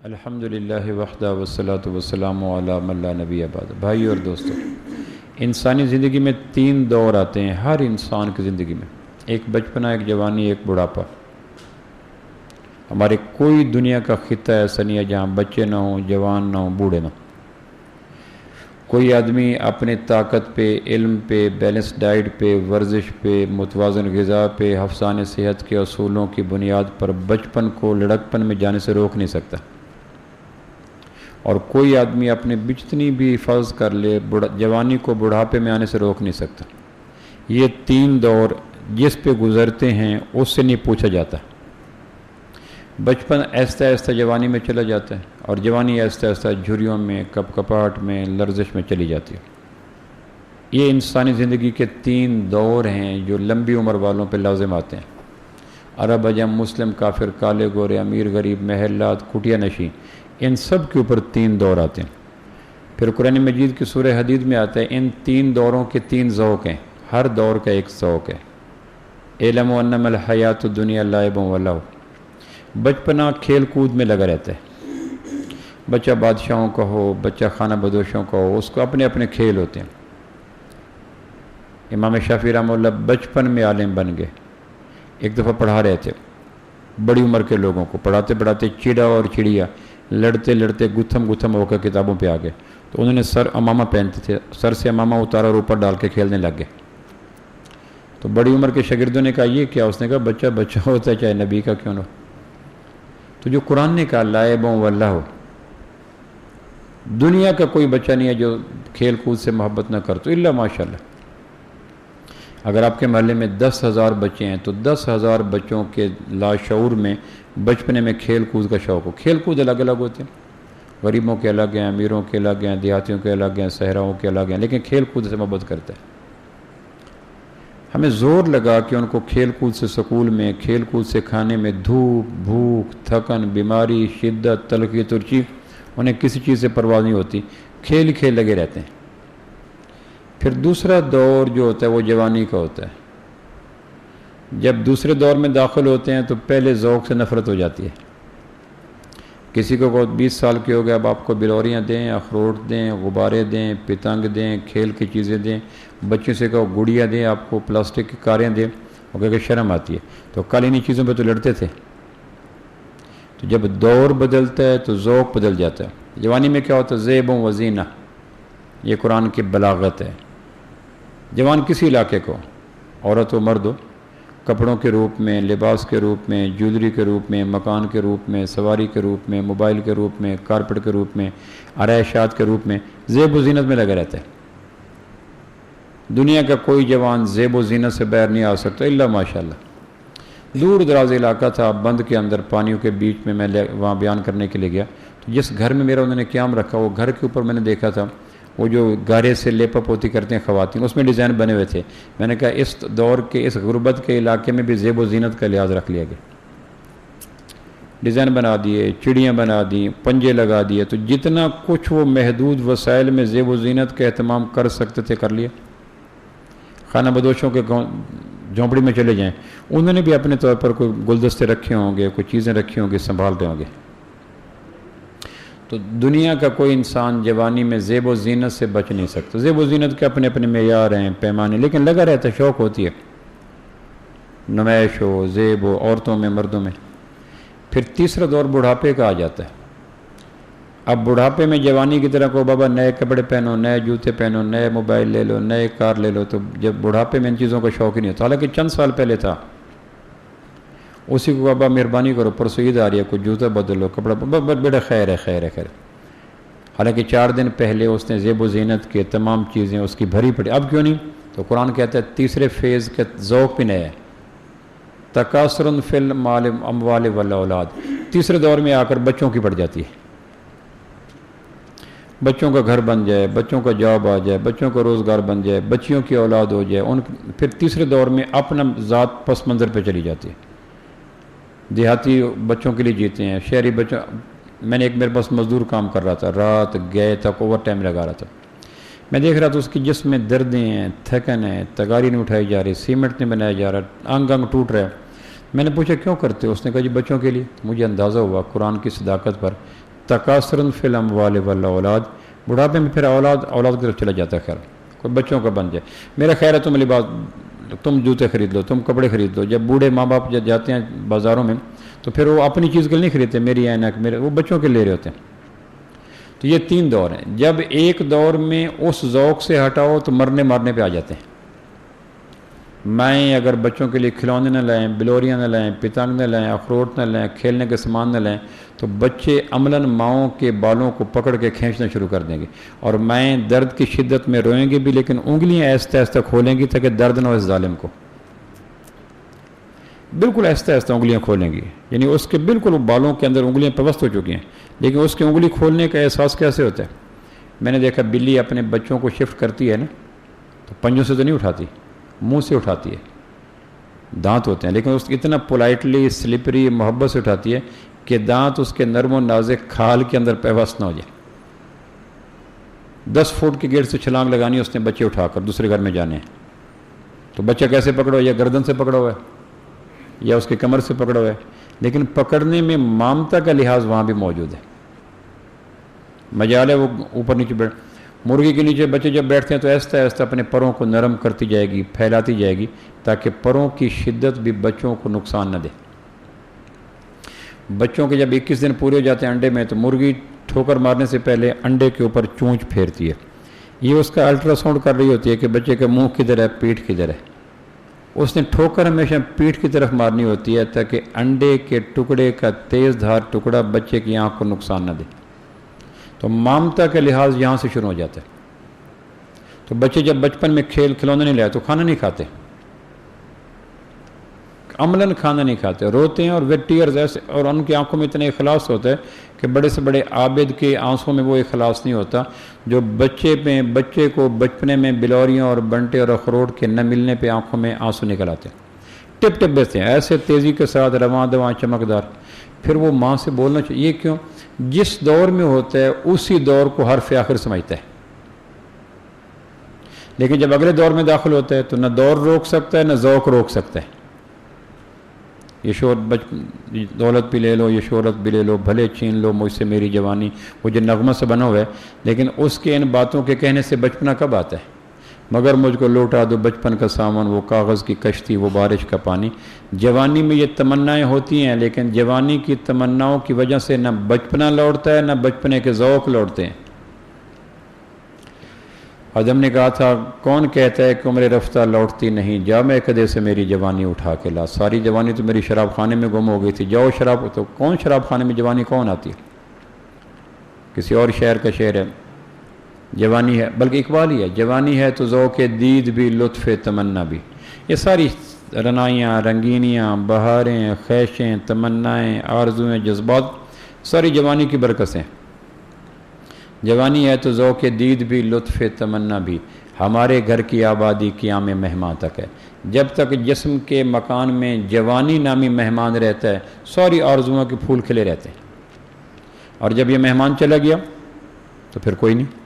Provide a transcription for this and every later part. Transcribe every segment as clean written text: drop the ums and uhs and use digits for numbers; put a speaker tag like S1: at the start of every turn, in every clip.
S1: الحمدللہ وحدہ والصلاۃ والسلام علی من لا نبی بعد۔ بھائی اور دوستو، انسانی زندگی میں 3 دور آتے ہیں ہر انسان کی زندگی میں، ایک بچپنا، ایک جوانی، ایک بڑھاپا۔ ہمارے کوئی دنیا کا خطہ ایسا نہیں ہے جہاں بچے نہ ہوں، جوان نہ ہوں، بوڑھے نہ ہوں۔ کوئی آدمی اپنے طاقت پہ، علم پہ، بیلنس ڈائٹ پہ، ورزش پہ، متوازن غذا پہ، حفظان صحت کے اصولوں کی بنیاد پر بچپن کو لڑکپن میں جانے سے روک نہیں سکتا، اور کوئی آدمی اپنے جتنی بھی فرض کر لے جوانی کو بڑھاپے میں آنے سے روک نہیں سکتا۔ یہ 3 دور جس پہ گزرتے ہیں اس سے نہیں پوچھا جاتا۔ بچپن آہستہ آہستہ جوانی میں چلا جاتا ہے، اور جوانی آہستہ آہستہ جھریوں میں، کپ کپاہٹ میں، لرزش میں چلی جاتی ہے۔ یہ انسانی زندگی کے 3 دور ہیں جو لمبی عمر والوں پہ لازم آتے ہیں۔ عرب، عجم، مسلم، کافر، کالے گورے، امیر غریب، محلات، کٹیا نشین، ان سب کے اوپر 3 دور آتے ہیں۔ پھر قرآن مجید کی سورہ حدید میں آتا ہے ان 3 دوروں کے 3 ذوق ہیں، ہر دور کا ایک ذوق ہے۔ اعلموا انما الحیات الدنیا لعب و لہو۔ بچپنا کھیل کود میں لگا رہتا ہے، بچہ بادشاہوں کا ہو، بچہ خانہ بدوشوں کا ہو، اس کو اپنے اپنے کھیل ہوتے ہیں۔ امام شافعی رحمہ اللہ بچپن میں عالم بن گئے۔ ایک دفعہ پڑھا رہے تھے بڑی عمر کے لوگوں کو، پڑھاتے پڑھاتے چڑا اور چڑیا لڑتے لڑتے گتھم ہو کر کتابوں پہ آ گئے، تو انہوں نے سر امامہ پہنتے تھے، سر سے امامہ اتارا اور اوپر ڈال کے کھیلنے لگ گئے۔ تو بڑی عمر کے شاگردوں نے کہا یہ کیا؟ اس نے کہا بچہ بچہ ہوتا ہے چاہے نبی کا کیوں نہ ہو۔ تو جو قرآن نے کہا لعب و لہو، دنیا کا کوئی بچہ نہیں ہے جو کھیل کود سے محبت نہ کرتا الا ماشاءاللہ۔ اگر آپ کے محلے میں 10,000 بچے ہیں تو 10,000 بچوں کے لاشعور میں بچپنے میں کھیل کود کا شوق ہو۔ کھیل کود الگ الگ ہوتے ہیں، غریبوں کے الگ ہیں، امیروں کے الگ ہیں، دیہاتیوں کے الگ ہیں، صحراؤں کے الگ ہیں، لیکن کھیل کود سے محبت کرتا ہے۔ ہمیں زور لگا کہ ان کو کھیل کود سے سکول میں، کھیل کود سے کھانے میں، دھوپ، بھوک، تھکن، بیماری، شدت، تلخی، ترچی، انہیں کسی چیز سے پرواہ نہیں ہوتی، کھیل ہی کھیل لگے رہتے ہیں۔ پھر دوسرا دور جو ہوتا ہے وہ جوانی کا ہوتا ہے۔ جب دوسرے دور میں داخل ہوتے ہیں تو پہلے ذوق سے نفرت ہو جاتی ہے۔ کسی کو 20 سال کے ہو گئے، اب آپ کو بلوریاں دیں، اخروٹ دیں، غبارے دیں، پتنگ دیں، کھیل کی چیزیں دیں، بچوں سے کہو گڑیاں دیں، آپ کو پلاسٹک کی کاریں دیں، اور کہ شرم آتی ہے۔ تو کل انہی چیزوں پہ تو لڑتے تھے۔ تو جب دور بدلتا ہے تو ذوق بدل جاتا ہے۔ جوانی میں کیا ہوتا ہے؟ زیب و زینہ، یہ قرآن کی بلاغت ہے۔ جوان کسی علاقے کو، عورت و مرد ہو، کپڑوں کے روپ میں، لباس کے روپ میں، جویلری کے روپ میں، مکان کے روپ میں، سواری کے روپ میں، موبائل کے روپ میں، کارپٹ کے روپ میں، آرائشات کے روپ میں، زیب و زینت میں لگا رہتا ہے۔ دنیا کا کوئی جوان زیب و زینت سے باہر نہیں آ سکتا الا ماشاءاللہ۔ دور دراز علاقہ تھا، بند کے اندر، پانیوں کے بیچ میں، میں وہاں بیان کرنے کے لیے گیا، تو جس گھر میں میرا انہوں نے قیام رکھا، وہ گھر کے اوپر میں نے دیکھا تھا وہ جو گارے سے لیپ اپ ہوتی کرتے ہیں خواتین، اس میں ڈیزائن بنے ہوئے تھے۔ میں نے کہا اس دور کے، اس غربت کے علاقے میں بھی زیب و زینت کا لحاظ رکھ لیا گیا، ڈیزائن بنا دیے، چڑیاں بنا دی، پنجے لگا دیے، تو جتنا کچھ وہ محدود وسائل میں زیب و زینت کا اہتمام کر سکتے تھے کر لیا۔ خانہ بدوشوں کے جھونپڑی میں چلے جائیں، انہوں نے بھی اپنے طور پر کوئی گلدستے رکھے ہوں گے، کوئی چیزیں رکھی ہوں گی، سنبھالتے ہوں گے۔ تو دنیا کا کوئی انسان جوانی میں زیب و زینت سے بچ نہیں سکتا۔ زیب و زینت کے اپنے اپنے معیار ہیں، پیمانے، لیکن لگا رہتا ہے، شوق ہوتی ہے، نمائش ہو، زیب ہو، عورتوں میں، مردوں میں۔ پھر تیسرا دور بڑھاپے کا آ جاتا ہے۔ اب بڑھاپے میں جوانی کی طرح کو بابا نئے کپڑے پہنو، نئے جوتے پہنو، نئے موبائل لے لو، نئے کار لے لو، تو جب بڑھاپے میں ان چیزوں کا شوق ہی نہیں ہوتا، حالانکہ چند سال پہلے تھا۔ اسی کو بابا مہربانی کرو، پرسوں عید آ رہی ہے، کوئی جوتا بدلو، کپڑا، بڑا خیر ہے، خیر ہے، خیر ہے۔ حالانکہ 4 دن پہلے اس نے زیب و زینت کے تمام چیزیں اس کی بھری پڑی، اب کیوں نہیں؟ تو قرآن کہتا ہے تیسرے فیز کا ذوق بھی نیا ہے، تکاثر فی الاموال والاولاد۔ تیسرے دور میں آ کر بچوں کی پڑ جاتی ہے، بچوں کا گھر بن جائے، بچوں کا جاب آ جائے، بچوں کا روزگار بن جائے، بچیوں کی اولاد ہو جائے، پھر تیسرے دور میں اپنا ذات پس منظر پہ چلی جاتی ہے۔ دیہاتی بچوں کے لیے جیتے ہیں، شہری بچوں۔ میں نے ایک میرے پاس مزدور کام کر رہا تھا، رات گئے تک اوور ٹائم لگا رہا تھا، میں دیکھ رہا تھا اس کی جسم میں دردیں ہیں، تھکن ہے، تگاری نہیں اٹھائی جا رہی، سیمنٹ نہیں بنایا جا رہا، انگ ٹوٹ رہا ہے۔ میں نے پوچھا کیوں کرتے ہو؟ اس نے کہا جی بچوں کے لیے۔ مجھے اندازہ ہوا قرآن کی صداقت پر تکاثرن فی الاموال والاولاد، بڑھاپے میں پھر اولاد کی طرف چلا جاتا ہے. خیر کوئی بچوں کا بن جائے، میرا خیر ہے تم لباس، تم جوتے خرید لو، تم کپڑے خرید لو. جب بوڑھے ماں باپ جب جاتے ہیں بازاروں میں تو پھر وہ اپنی چیز کے لیے نہیں خریدتے، میری اینک میرے، وہ بچوں کے لے رہے ہوتے ہیں. تو یہ 3 دور ہیں. جب ایک دور میں اس ذوق سے ہٹاؤ تو مرنے پہ آ جاتے ہیں. مائیں اگر بچوں کے لیے کھلونے نہ لائیں، بلوریاں نہ لائیں، پتنگ نہ لائیں، اخروٹ نہ لائیں، کھیلنے کے سامان نہ لائیں، تو بچے عملاً ماؤں کے بالوں کو پکڑ کے کھینچنا شروع کر دیں گے. اور مائیں درد کی شدت میں روئیں گی بھی، لیکن انگلیاں آہستہ آہستہ کھولیں گی تاکہ درد نہ ہو اس ظالم کو. بالکل آہستہ آہستہ انگلیاں کھولیں گی، یعنی اس کے بالکل بالوں کے اندر انگلیاں پیوست ہو چکی ہیں، لیکن اس کی انگلی کھولنے کا احساس کیسے ہوتا ہے؟ میں نے دیکھا بلی اپنے بچوں کو شفٹ کرتی ہے نا، تو پنجوں سے تو نہیں اٹھاتی، منہ سے اٹھاتی ہے. دانت ہوتے ہیں لیکن اس اتنا پولائٹلی سلپری محبت سے اٹھاتی ہے کہ دانت اس کے نرم و نازک کھال کے اندر پیوست نہ ہو جائے. 10 فٹ کی گیٹ سے چھلانگ لگانی ہے اس نے بچے اٹھا کر دوسرے گھر میں جانے ہیں. تو بچہ کیسے پکڑو؟ یا گردن سے پکڑا ہوا ہے یا اس کے کمر سے پکڑا ہوا ہے، لیکن پکڑنے میں مامتا کا لحاظ وہاں بھی موجود ہے. مجال ہے وہ اوپر نیچے بیٹھ، مرغی کے نیچے بچے جب بیٹھتے ہیں تو آہستہ آہستہ اپنے پروں کو نرم کرتی جائے گی، پھیلاتی جائے گی تاکہ پروں کی شدت بھی بچوں کو نقصان نہ دے. بچوں کے جب 21 دن پورے ہو جاتے ہیں انڈے میں، تو مرغی ٹھوکر مارنے سے پہلے انڈے کے اوپر چونچ پھیرتی ہے. یہ اس کا الٹرا ساؤنڈ کر رہی ہوتی ہے کہ بچے کا منہ کدھر ہے، پیٹھ کدھر ہے. اس نے ٹھوکر ہمیشہ پیٹھ کی طرف مارنی ہوتی ہے تاکہ انڈے کے ٹکڑے کا تیز دھار ٹکڑا بچے کی آنکھ کو نقصان نہ دے. تو مامتا کا لحاظ یہاں سے شروع ہو جاتا ہے. تو بچے جب بچپن میں کھلونے نہیں لائے تو کھانا نہیں کھاتے، عملاً کھانا نہیں کھاتے، روتے ہیں اور ویٹ ٹیئرز ایسے، اور ان کی آنکھوں میں اتنا اخلاص ہوتا ہے کہ بڑے سے بڑے عابد کے آنسوں میں وہ اخلاص نہیں ہوتا جو بچے کو بچپنے میں بلوریوں اور بنٹے اور اخروٹ کے نہ ملنے پہ آنکھوں میں آنسو نکل آتے ہیں. ٹپ ٹپ بیستے ہیں ایسے تیزی کے ساتھ، رواں دواں چمکدار. پھر وہ ماں سے بولنا چاہیے. یہ کیوں؟ جس دور میں ہوتا ہے اسی دور کو حرف آخر سمجھتا ہے، لیکن جب اگلے دور میں داخل ہوتا ہے تو نہ دور روک سکتا ہے نہ ذوق روک سکتا ہے. یہ دولت بھی لے لو، یہ شہرت بھی لے لو، بھلے چھین لو مجھ سے میری جوانی، وہ جو نغمہ سے بنا ہوا ہے، لیکن اس کے ان باتوں کے کہنے سے بچپنا کب آتا ہے؟ مگر مجھ کو لوٹا دو بچپن کا سامان، وہ کاغذ کی کشتی، وہ بارش کا پانی. جوانی میں یہ تمنائیں ہوتی ہیں، لیکن جوانی کی تمناؤں کی وجہ سے نہ بچپنا لوٹتا ہے نہ بچپنے کے ذوق لوٹتے ہیں. آدم نے کہا تھا کون کہتا ہے کہ عمر رفتہ لوٹتی نہیں، جا میں کدے سے میری جوانی اٹھا کے لا. ساری جوانی تو میری شراب خانے میں گم ہو گئی تھی، جاؤ شراب. تو کون شراب خانے میں جوانی کون آتی ہے؟ کسی اور شعر کا شعر ہے، جوانی ہے، بلکہ اقبال ہی ہے، جوانی ہے تو ذوق دید بھی، لطف تمنا بھی. یہ ساری رنائیاں، رنگینیاں، بہاریں، خواہشیں، تمنائیں، آرزویں، جذبات، ساری جوانی کی برکت ہیں. جوانی ہے تو ذوق دید بھی، لطف تمنا بھی. ہمارے گھر کی آبادی قیام مہمان تک ہے. جب تک جسم کے مکان میں جوانی نامی مہمان رہتا ہے ساری آرزوؤں کے پھول کھلے رہتے ہیں، اور جب یہ مہمان چلا گیا تو پھر کوئی نہیں.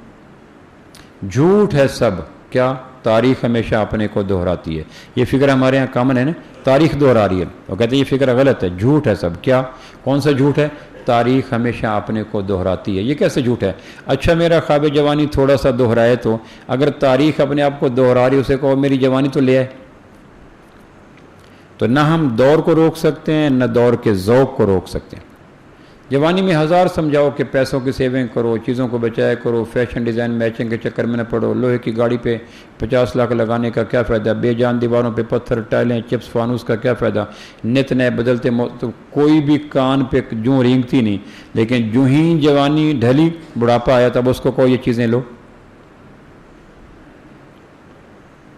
S1: جھوٹ ہے سب، کیا؟ تاریخ ہمیشہ اپنے کو دہراتی ہے. یہ فکر ہمارے ہاں کامن ہے نا، تاریخ دہرا رہی ہے. وہ کہتے ہیں یہ فکر غلط ہے، جھوٹ ہے سب. کیا؟ کون سا جھوٹ ہے؟ تاریخ ہمیشہ اپنے کو دہراتی ہے. یہ کیسے جھوٹ ہے؟ اچھا میرا خواب جوانی تھوڑا سا دہرائے تو اگر تاریخ اپنے آپ کو دہرا رہی اسے کہو میری جوانی تو لے آئے. تو نہ ہم دور کو روک سکتے ہیں نہ دور کے ذوق کو روک سکتے ہیں. جوانی میں ہزار سمجھاؤ کہ پیسوں کی سیونگ کرو، چیزوں کو بچایا کرو، فیشن ڈیزائن میچنگ کے چکر میں نہ پڑو، لوہے کی گاڑی پہ 50 لاکھ لگانے کا کیا فائدہ، بے جان دیواروں پہ پتھر، ٹائلیں، چپس، فانوس کا کیا فائدہ، نت نئے بدلتے تو کوئی بھی کان پہ جوں رینگتی نہیں. لیکن جو ہی جوانی ڈھلی، بڑھاپا آیا تب اس کو کوئی یہ چیزیں لو.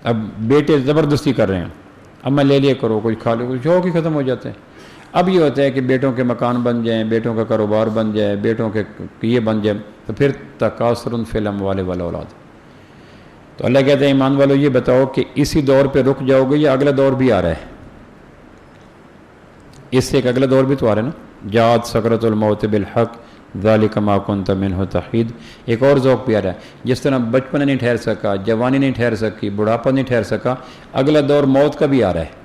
S1: اب بیٹے زبردستی کر رہے ہیں، اب میں لے لیا کرو، کچھ کھا لو، کچھ شوق ہی ختم ہو جاتے ہیں. اب یہ ہوتا ہے کہ بیٹوں کے مکان بن جائیں، بیٹوں کا کاروبار بن جائے، بیٹوں کے یہ بن جائے، تو پھر تکاثر فی الاموال والاولاد. تو اللہ کہتے ہیں ایمان والو یہ بتاؤ کہ اسی دور پہ رک جاؤ گے یا اگلا دور بھی آ رہا ہے؟ اس سے ایک اگلا دور بھی تو آ رہا ہے نا، جاءت سکرۃ الموت بالحق ذالک ما کنت منہ تحید. ایک اور ذوق بھی آ رہا ہے. جس طرح بچپن نہیں ٹھہر سکا، جوانی نہیں ٹھہر سکی، بڑھاپا نہیں ٹھہر سکا، اگلا دور موت کا بھی آ رہا ہے.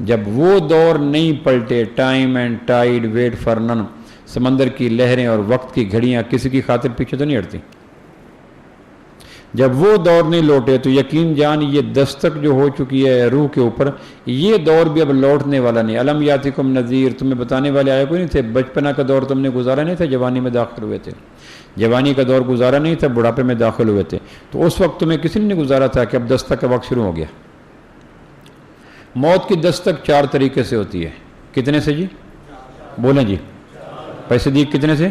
S1: جب وہ دور نہیں پلٹے، time and tide wait for none, سمندر کی لہریں اور وقت کی گھڑیاں کسی کی خاطر پیچھے تو نہیں ہٹتی، جب وہ دور نہیں لوٹے تو یقین جان یہ دستک جو ہو چکی ہے روح کے اوپر، یہ دور بھی اب لوٹنے والا نہیں۔ الم یاتکم نذیر، تمہیں بتانے والے آئے کوئی نہیں تھے؟ بچپنا کا دور تم نے گزارا نہیں تھا، جوانی میں داخل ہوئے تھے، جوانی کا دور گزارا نہیں تھا، بڑھاپے میں داخل ہوئے تھے، تو اس وقت تمہیں کسی نے نہیں گزارا تھا کہ اب دستک کا وقت شروع ہو گیا۔ موت کی دستک 4 طریقے سے ہوتی ہے۔ کتنے سے جی؟ بولیں جی، صدیق کتنے سے؟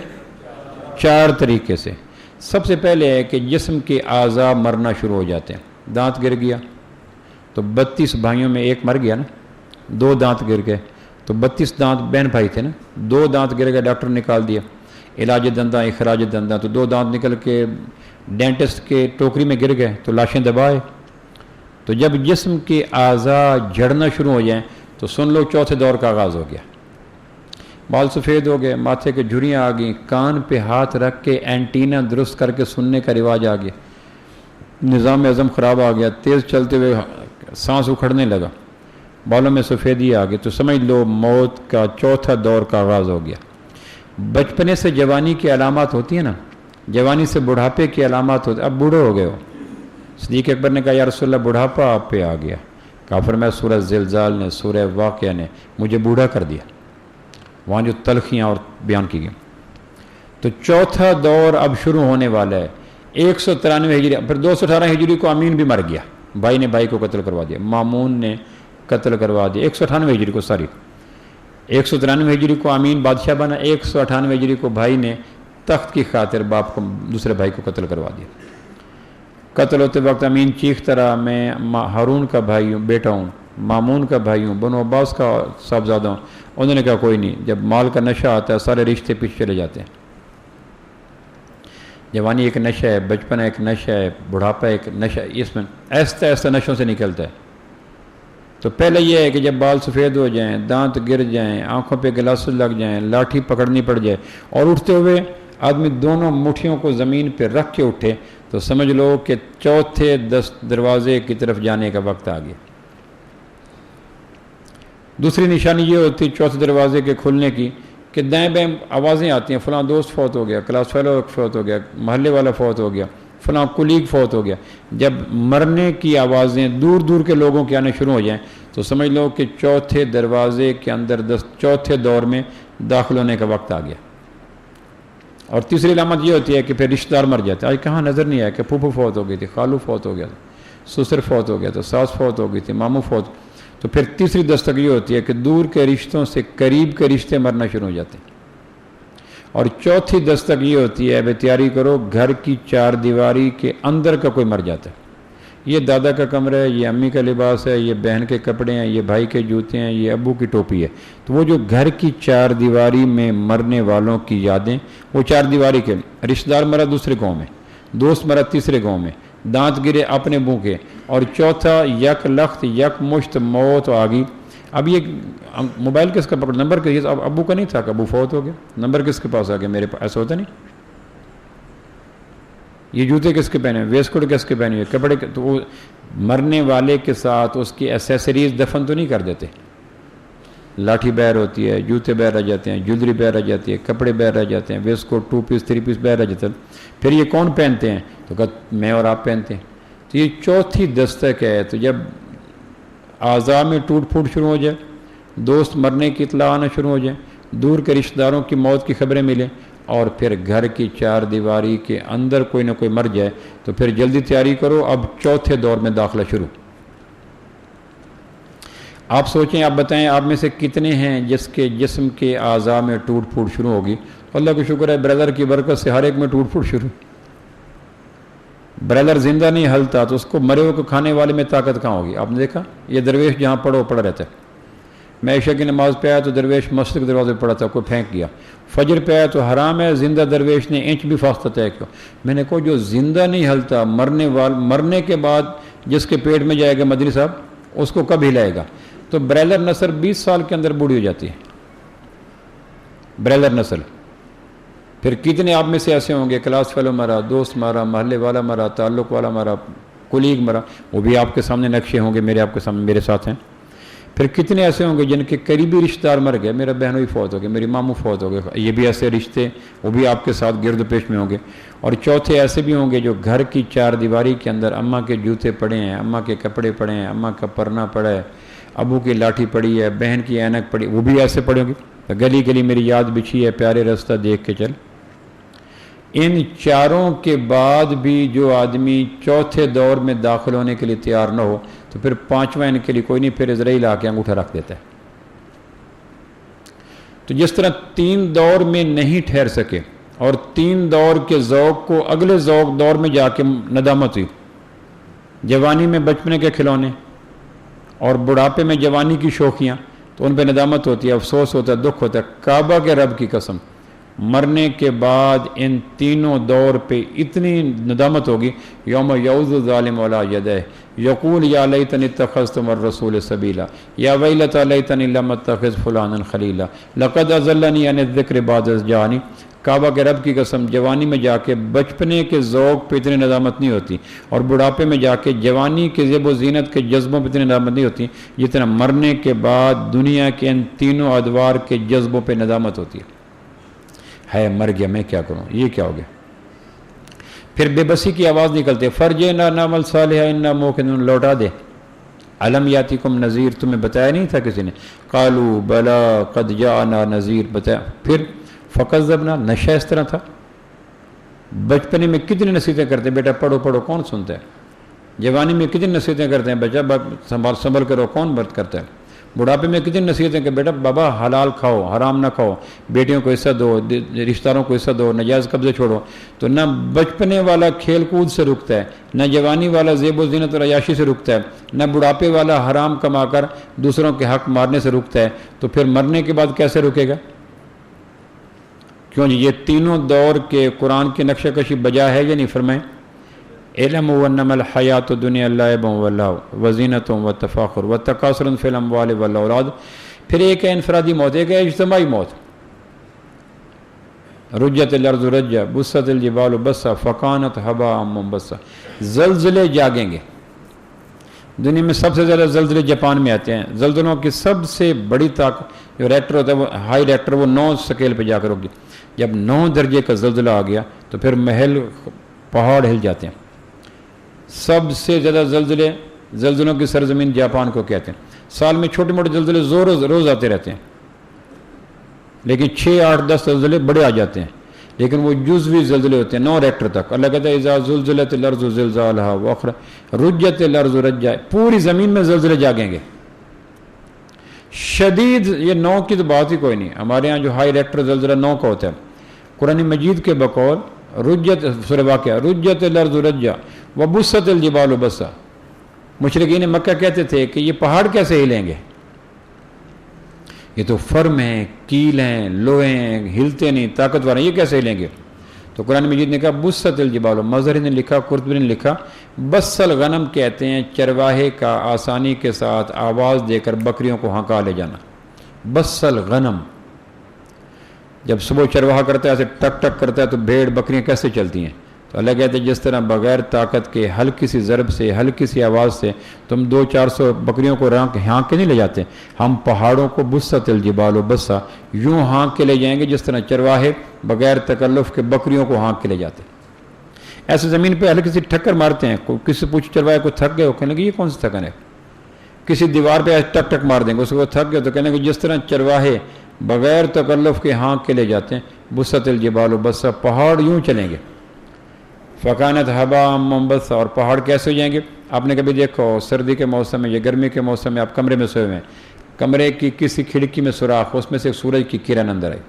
S1: 4 طریقے سے۔ سب سے پہلے ہے کہ جسم کے اعضاء مرنا شروع ہو جاتے ہیں۔ دانت گر گیا تو 32 بھائیوں میں ایک مر گیا نا، 2 دانت گر گئے تو 32 دانت بہن بھائی تھے نا، 2 دانت گر گئے، ڈاکٹر نے نکال دیا، علاج دنداں اخراج دنداں، تو 2 دانت نکل کے ڈینٹسٹ کے ٹوکری میں گر گئے تو لاشیں دبائے۔ تو جب جسم کے اعضاء جھڑنا شروع ہو جائیں تو سن لو چوتھے دور کا آغاز ہو گیا۔ بال سفید ہو گئے، ماتھے کے جھریاں آ گئیں، کان پہ ہاتھ رکھ کے اینٹینا درست کر کے سننے کا رواج آ گیا، نظام ہضم خراب آ گیا، تیز چلتے ہوئے سانس اکھڑنے لگا، بالوں میں سفیدی آ گئی، تو سمجھ لو موت کا چوتھا دور کا آغاز ہو گیا۔ بچپنے سے جوانی کی علامات ہوتی ہیں نا، جوانی سے بڑھاپے کی علامات ہوتی، اب بوڑھے ہو گئے ہو۔ صدیق اکبر نے کہا یا رسول اللہ بڑھاپا آپ پہ آ گیا، کہا فرمایا سورہ زلزال نے، سورہ واقعہ نے مجھے بوڑھا کر دیا، وہاں جو تلخیاں اور بیان کی گئی۔ تو چوتھا دور اب شروع ہونے والا ہے۔ 193 ہجری، پھر 218 ہجری کو امین بھی مر گیا، بھائی نے بھائی کو قتل کروا دیا، مامون نے قتل کروا دیا۔ 198 ہجری کو 193 ہجری کو امین بادشاہ بنا، 198 ہجری کو بھائی نے تخت کی خاطر باپ کو، دوسرے بھائی کو قتل کروا دیا۔ قتل ہوتے وقت امین چیختا رہا میں ہارون کا بھائی ہوں، بیٹا ہوں، مامون کا بھائی ہوں، بنو عباس کا صاحبزادہ ہوں۔ انہوں نے کہا کوئی نہیں، جب مال کا نشہ آتا ہے سارے رشتے پیچھے چلے جاتے ہیں۔ جوانی ایک نشہ ہے، بچپن ایک نشہ ہے، بڑھاپا ایک نشہ، اس میں ایسا ایسا نشوں سے نکلتا ہے۔ تو پہلے یہ ہے کہ جب بال سفید ہو جائیں، دانت گر جائیں، آنکھوں پہ گلاسز لگ جائیں، لاٹھی پکڑنی پڑ جائے، اور اٹھتے ہوئے آدمی دونوں مٹھیوں کو زمین پہ رکھ کے اٹھے، تو سمجھ لو کہ چوتھے دروازے کی طرف جانے کا وقت آ گیا۔ دوسری نشانی یہ ہوتی ہے چوتھے دروازے کے کھلنے کی کہ دائیں بائیں آوازیں آتی ہیں، فلاں دوست فوت ہو گیا، کلاس فیلو فوت ہو گیا، محلے والا فوت ہو گیا، فلاں کولیگ فوت ہو گیا۔ جب مرنے کی آوازیں دور دور کے لوگوں کے آنے شروع ہو جائیں تو سمجھ لو کہ چوتھے دروازے کے اندر چوتھے دور میں داخل ہونے کا وقت آ گیا۔ اور تیسری علامت یہ ہوتی ہے کہ پھر رشتہ دار مر جاتے ہیں۔ آج کہاں نظر نہیں آیا کہ پھوپھو فوت ہو گئی تھی، خالو فوت ہو گیا تھا، سسر فوت ہو گیا تھا، ساس فوت ہو گئی تھی، ماموں فوت۔ تو پھر تیسری دستک یہ ہوتی ہے کہ دور کے رشتوں سے قریب کے رشتے مرنا شروع ہو جاتے ہیں۔ اور چوتھی دستک یہ ہوتی ہے، بے تیاری کرو، گھر کی 4 دیواری کے اندر کا کوئی مر جاتا ہے۔ یہ دادا کا کمرہ ہے، یہ امی کا لباس ہے، یہ بہن کے کپڑے ہیں، یہ بھائی کے جوتے ہیں، یہ ابو کی ٹوپی ہے۔ تو وہ جو گھر کی 4 دیواری میں مرنے والوں کی یادیں، وہ 4 دیواری کے، رشتہ دار مرا دوسرے گاؤں میں، دوست مرا تیسرے گاؤں میں، دانت گرے اپنے منہ کے، اور چوتھا یک لخت یک مشت موت آ گئی۔ اب یہ موبائل کس کا پکڑ، نمبر کس، اب ابو کا نہیں تھا کہ ابو فوت ہو گیا، نمبر کس کے پاس آ گیا، میرے پاس، ایسا ہوتا نہیں۔ یہ جوتے کس کے پہنے، ویسٹ کوٹ کس کے پہنے ہوئے، کپڑے، تو وہ مرنے والے کے ساتھ اس کی ایسیسریز دفن تو نہیں کر دیتے، لاٹھی بیر ہوتی ہے، جوتے بیر رہ جاتے ہیں، جولری بیر رہ جاتی ہے، کپڑے بیر رہ جاتے ہیں، ویسٹ کوٹ 2 پیس 3 پیس بیر رہ جاتے ہیں۔ پھر یہ کون پہنتے ہیں، تو کہا میں اور آپ پہنتے ہیں۔ تو یہ چوتھی دستک ہے۔ تو جب اعضاء میں ٹوٹ پھوٹ شروع ہو جائے، دوست مرنے کی اطلاع آنا شروع ہو جائے، دور کے رشتہ داروں کی موت کی خبریں ملیں، اور پھر گھر کی 4 دیواری کے اندر کوئی نہ کوئی مر جائے، تو پھر جلدی تیاری کرو، اب چوتھے دور میں داخلہ شروع۔ آپ سوچیں، آپ بتائیں آپ میں سے کتنے ہیں جس کے جسم کے اعضاء میں ٹوٹ پھوٹ شروع ہوگی؟ اللہ کا شکر ہے بردر کی برکت سے ہر ایک میں ٹوٹ پھوٹ شروع۔ بردر زندہ نہیں ہلتا تو اس کو مرے ہوئے کو کھانے والے میں طاقت کہاں ہوگی؟ آپ نے دیکھا یہ درویش جہاں پڑا رہتا ہے۔ میں عشاء کی نماز پہ آیا تو درویش مسجد کے دروازے پہ پڑا تھا، کوئی پھینک گیا۔ فجر پہ آیا تو حرام ہے، زندہ درویش نے انچ بھی فاصلہ طے کیا۔ میں نے کہا جو زندہ نہیں ہلتا، مرنے کے بعد جس کے پیٹ میں جائے گا مدنی صاحب، اس کو کب ہلائے گا؟ تو برائلر نسل 20 سال کے اندر بوڑھی ہو جاتی ہے، برائلر نسل۔ پھر کتنے آپ میں سے ایسے ہوں گے، کلاس فیلو مرا، دوست مرا، محلے والا مرا، تعلق والا مرا، کولیگ مرا، وہ بھی آپ کے سامنے نقشے ہوں گے، میرے آپ کے سامنے، میرے ساتھ ہیں۔ پھر کتنے ایسے ہوں گے جن کے قریبی رشتہ دار مر گئے، میرا بہنوئی فوت ہو گئے، میری ماموں فوت ہو گئے، یہ بھی ایسے رشتے وہ بھی آپ کے ساتھ گرد و پیش میں ہوں گے۔ اور چوتھے ایسے بھی ہوں گے جو گھر کی چار دیواری کے اندر اماں کے جوتے پڑے ہیں، اماں کے کپڑے پڑے ہیں، اماں کا پرنا پڑا ہے، ابو کی لاٹھی پڑی ہے، بہن کی اینک پڑی، وہ بھی ایسے پڑے ہوں گے۔ گلی گلی میری یاد بچھی ہے، پیارے رستہ دیکھ کے چل۔ ان چاروں کے بعد بھی جو آدمی چوتھے دور میں داخل ہونے کے لیے تیار نہ ہو تو پھر پانچواں ان کے لیے کوئی نہیں، پھر اسرائیل آ کے انگوٹھا رکھ دیتا ہے۔ تو جس طرح تین دور میں نہیں ٹھہر سکے اور تین دور کے ذوق کو اگلے ذوق دور میں جا کے ندامت ہوئی، جوانی میں بچپنے کے کھلونے اور بڑھاپے میں جوانی کی شوخیاں، تو ان پہ ندامت ہوتی ہے، افسوس ہوتا ہے، دکھ ہوتا ہے۔ کعبہ کے رب کی قسم، مرنے کے بعد ان تینوں دور پہ اتنی ندامت ہوگی، یوم یعوذ الظالم علی یدیہ یقول یا لیتنی اتخذت مع الرسول سبیلا یا ویلتی لیتنی لم اتخذ فلانا خلیلا لقد اضلنی عن الذکر بعد اذ جاءنی۔ کعبہ کے رب کی قسم، جوانی میں جا کے بچپنے کے ذوق پہ اتنی ندامت نہیں ہوتی اور بڑھاپے میں جا کے جوانی کے زیب و زینت کے جذبوں پہ اتنی ندامت نہیں ہوتی جتنا مرنے کے بعد دنیا کے ان تینوں ادوار کے جذبوں پہ ندامت ہوتی ہے مر گیا، میں کیا کروں، یہ کیا ہو گیا۔ پھر بے بسی کی آواز نکلتے، فرجعنا نعمل صالحا انا موقنون، لوٹا دے۔ علم یاتکم نذیر، تمہیں بتایا نہیں تھا کسی نے؟ قالوا بلا قد جاءنا نذیر، بتایا۔ پھر فکذبنا، نشہ اس طرح تھا۔ بچپنے میں کتنی نصیحتیں کرتے ہیں، بیٹا پڑھو پڑھو، کون سنتا ہے؟ جوانی میں کتنی نصیحتیں کرتے ہیں، بچہ سنبھل کرو، کون برت کرتا ہے؟ بڑھاپے میں کتنی نصیحتیں کہ بیٹا بابا حلال کھاؤ، حرام نہ کھاؤ، بیٹیوں کو حصہ دو، رشتہ داروں کو حصہ دو، نجائز قبضے چھوڑو۔ تو نہ بچپنے والا کھیل کود سے رکتا ہے، نہ جوانی والا زیب و زینت اور عیاشی سے رکتا ہے، نہ بڑھاپے والا حرام کما کر دوسروں کے حق مارنے سے رکتا ہے، تو پھر مرنے کے بعد کیسے رکے گا؟ کیوں جی، یہ تینوں دور کے قرآن کی نقشہ کشی بجا ہے یا نہیں؟ فرمائیں علم وانما الحیات الدنیا لعب وزینۃ وتفاخر وتکاثر فی الاموال والاولاد۔ پھر ایک ہے انفرادی موت، ایک ہے اجتماعی موت۔ رجت الارض رجا بست الجبال بسا فکانت ہباء منبثا، زلزلے جاگیں گے۔ دنیا میں سب سے زیادہ زلزلے جاپان میں آتے ہیں۔ زلزلوں کی سب سے بڑی طاقت جو ریکٹر ہوتا ہے، وہ ہائی ریکٹر، وہ 9 سکیل پہ جا کر ہوگی۔ جب 9 درجے کا زلزلہ آ گیا تو پھر محل پہاڑ ہل جاتے ہیں۔ سب سے زیادہ زلزلوں کی سرزمین جاپان کو کہتے ہیں۔ سال میں چھوٹے موٹے زلزلے روز آتے رہتے ہیں، لیکن 6 8 10 زلزلے بڑے آ جاتے ہیں، لیکن وہ جزوی زلزلے ہوتے ہیں 9 ریکٹر تک۔ اللہ کہتا ہے اذا زلزلت الارض زلزالها رجت الارض رجا، پوری زمین میں زلزلے جاگیں گے شدید۔ یہ 9 کی تو بات ہی کوئی نہیں، ہمارے ہاں جو ہائی ریکٹر زلزلہ 9 کا ہوتا ہے، قرآن مجید کے بقول رجت، سورہ واقعہ، رجت الارض رجا وبست الجبال بسا۔ مشرکین مکہ کہتے تھے کہ یہ پہاڑ کیسے ہلیں گے، یہ تو فرم ہیں، کیل ہیں، لوہے ہیں، ہلتے نہیں، طاقتور ہیں، یہ کیسے ہلیں گے؟ تو قرآن مجید نے کہا بست الجبال، مظہری نے لکھا، قرطبی نے لکھا بس الغنم کہتے ہیں چرواہے کا آسانی کے ساتھ آواز دے کر بکریوں کو ہانکا لے جانا۔ بس الغنم، جب صبح چرواہا کرتا ہے ایسے ٹک ٹک کرتا ہے تو بھیڑ بکریاں کیسے چلتی ہیں؟ تو اللہ کہتے ہیں جس طرح بغیر طاقت کے ہلکی سی ضرب سے، ہلکی سی آواز سے تم 200-400 بکریوں کو ہانک کے نہیں لے جاتے، ہم پہاڑوں کو بست الجبال و بسا یوں ہانک کے لے جائیں گے جس طرح چرواہے بغیر تکلف کے بکریوں کو ہانک کے لے جاتے۔ ایسے زمین پہ ہلکی سی ٹکر مارتے ہیں، کسی پوچھ چرواہے کو تھک گئے ہو، کہنے لگے یہ کون سی تھکن ہے؟ کسی دیوار پہ ٹک ٹک مار دیں گے، اس کو تھک گئے تو کہنے لگے جس طرح چرواہے بغیر تکلف کے ہانک کے لے جاتے ہیں، بست الجبال و بسا، پہاڑ یوں چلیں گے۔ فکانت ہباء منبثا، اور پہاڑ کیسے ہو جائیں گے؟ آپ نے کبھی دیکھو سردی کے موسم میں یا گرمی کے موسم میں آپ کمرے میں سوئے ہوئے ہیں، کمرے کی کسی کھڑکی میں سوراخ، اس میں سے سورج کی کرن اندر آئی،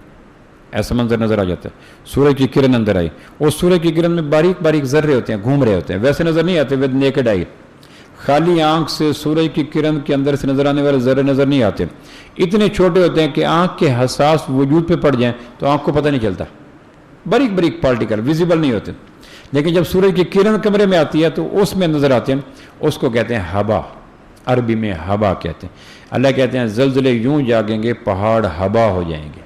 S1: ایسا منظر نظر آ جاتا ہے، سورج کی کرن اندر آئی، اور سورج کی کرن میں باریک باریک ذرے ہوتے ہیں، گھوم رہے ہوتے ہیں، ویسے نظر نہیں آتے ود نیکڈ آئی، خالی آنکھ سے سورج کی کرن کے اندر سے نظر آنے والے ذرے نظر نہیں آتے، اتنے چھوٹے ہوتے ہیں کہ آنکھ کے حساس وجود پہ پڑ جائیں تو آنکھ کو پتہ نہیں چلتا، باریک باریک پارٹیکل ویزیبل نہیں ہوتے، لیکن جب سورج کی کرن کمرے میں آتی ہے تو اس میں نظر آتے ہیں، اس کو کہتے ہیں ہبا، عربی میں ہبا کہتے ہیں۔ اللہ کہتے ہیں زلزلے یوں جاگیں گے پہاڑ ہبا ہو جائیں گے۔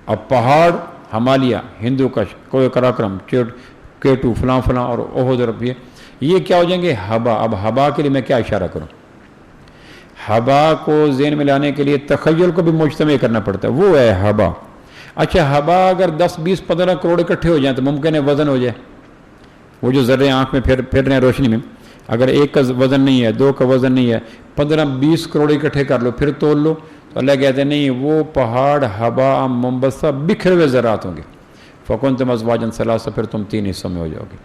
S1: اب پہاڑ ہمالیہ، ہندو کش، کوہ قراقرم، کیٹو، فلاں فلاں اور احد اور یہ کیا ہو جائیں گے؟ ہبا۔ اب ہبا کے لیے میں کیا اشارہ کروں؟ ہبا کو ذہن میں لانے کے لیے تخیل کو بھی مجتمع کرنا پڑتا ہے، وہ ہے ہبا۔ اچھا ہبا اگر 10 20 15 کروڑ اکٹھے ہو جائیں تو ممکن ہے وزن ہو جائے، وہ جو ذرے آنکھ میں پھر رہے ہیں روشنی میں، اگر ایک کا وزن نہیں ہے، 2 کا وزن نہیں ہے، 15 20 کروڑ اکٹھے کر لو پھر تول لو، تو اللہ کہتے ہیں نہیں، وہ پہاڑ ہبا منبثہ بکھرے ہوئے ذرات ہوں گے۔ فکنتم ازواجا ثلاثا، پھر تم 3 حصوں میں ہو جاؤ گے۔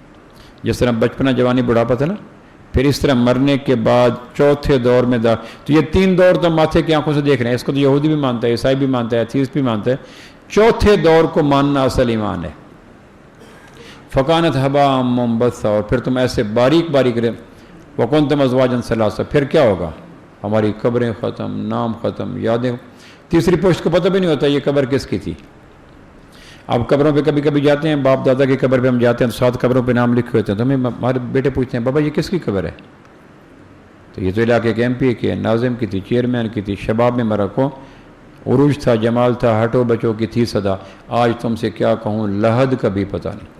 S1: جس طرح بچپنا جوانی بڑھاپا تھا نا، پھر اس طرح مرنے کے بعد چوتھے دور میں تو یہ 3 دور تو ماتھے کی آنکھوں سے دیکھ رہے ہیں، اس کو تو یہودی بھی مانتا ہے، عیسائی بھی مانتا ہے، ایتھیسٹ بھی مانتا ہے۔ چوتھے دور کو ماننا اصل ایمان ہے۔ فکانت ہباء منبثا، اور پھر تم ایسے باریک باریک رہے، وکنتم ازواجا ثلاثا، پھر کیا ہوگا؟ ہماری قبریں ختم، نام ختم، یادیں، تیسری پشت کو پتہ بھی نہیں ہوتا یہ قبر کس کی تھی۔ اب قبروں پہ کبھی کبھی جاتے ہیں، باپ دادا کی قبر پہ ہم جاتے ہیں تو 7 قبروں پہ نام لکھے ہوتے ہیں، تو ہمیں ہمارے بیٹے پوچھتے ہیں بابا یہ کس کی قبر ہے؟ تو یہ تو علاقے کے MP کی ہے، ناظم کی تھی، چیئرمین کی تھی، شباب میں مرا کو عروج تھا، جمال تھا، ہٹو بچوں کی تھی صدا، آج تم سے کیا کہوں لحد کا بھی پتہ نہیں۔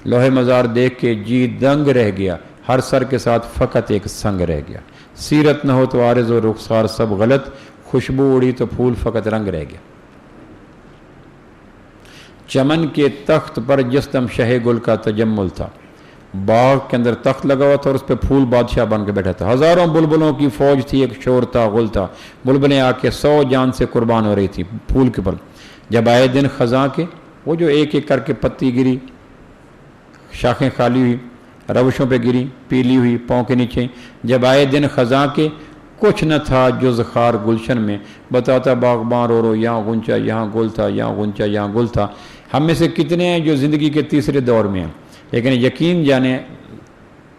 S1: لوہے مزار دیکھ کے جی دنگ رہ گیا، ہر سر کے ساتھ فقط ایک سنگ رہ گیا، سیرت نہ ہو تو عارض و رخسار سب غلط، خوشبو اڑی تو پھول فقط رنگ رہ گیا۔ چمن کے تخت پر جس دم شہ گل کا تجمل تھا، باغ کے اندر تخت لگا ہوا تھا اور اس پہ پھول بادشاہ بن کے بیٹھا تھا، ہزاروں بلبلوں کی فوج تھی، ایک شور تھا، غل تھا، بلبلیں آ کے 100 جان سے قربان ہو رہی تھی پھول کے پر۔ جب آئے دن خزاں کے، وہ جو ایک ایک کر کے پتی گری، شاخیں خالی ہوئی، روشوں پہ گری، پیلی ہوئی پاؤں کے نیچے، جب آئے دن خزاں کے، کچھ نہ تھا جز خار گلشن میں، بتاتا باغباں رو رو، یہاں غنچہ یہاں گل تھا، یہاں غنچہ یہاں گل تھا۔ ہم میں سے کتنے ہیں جو زندگی کے تیسرے دور میں ہیں، لیکن یقین جانے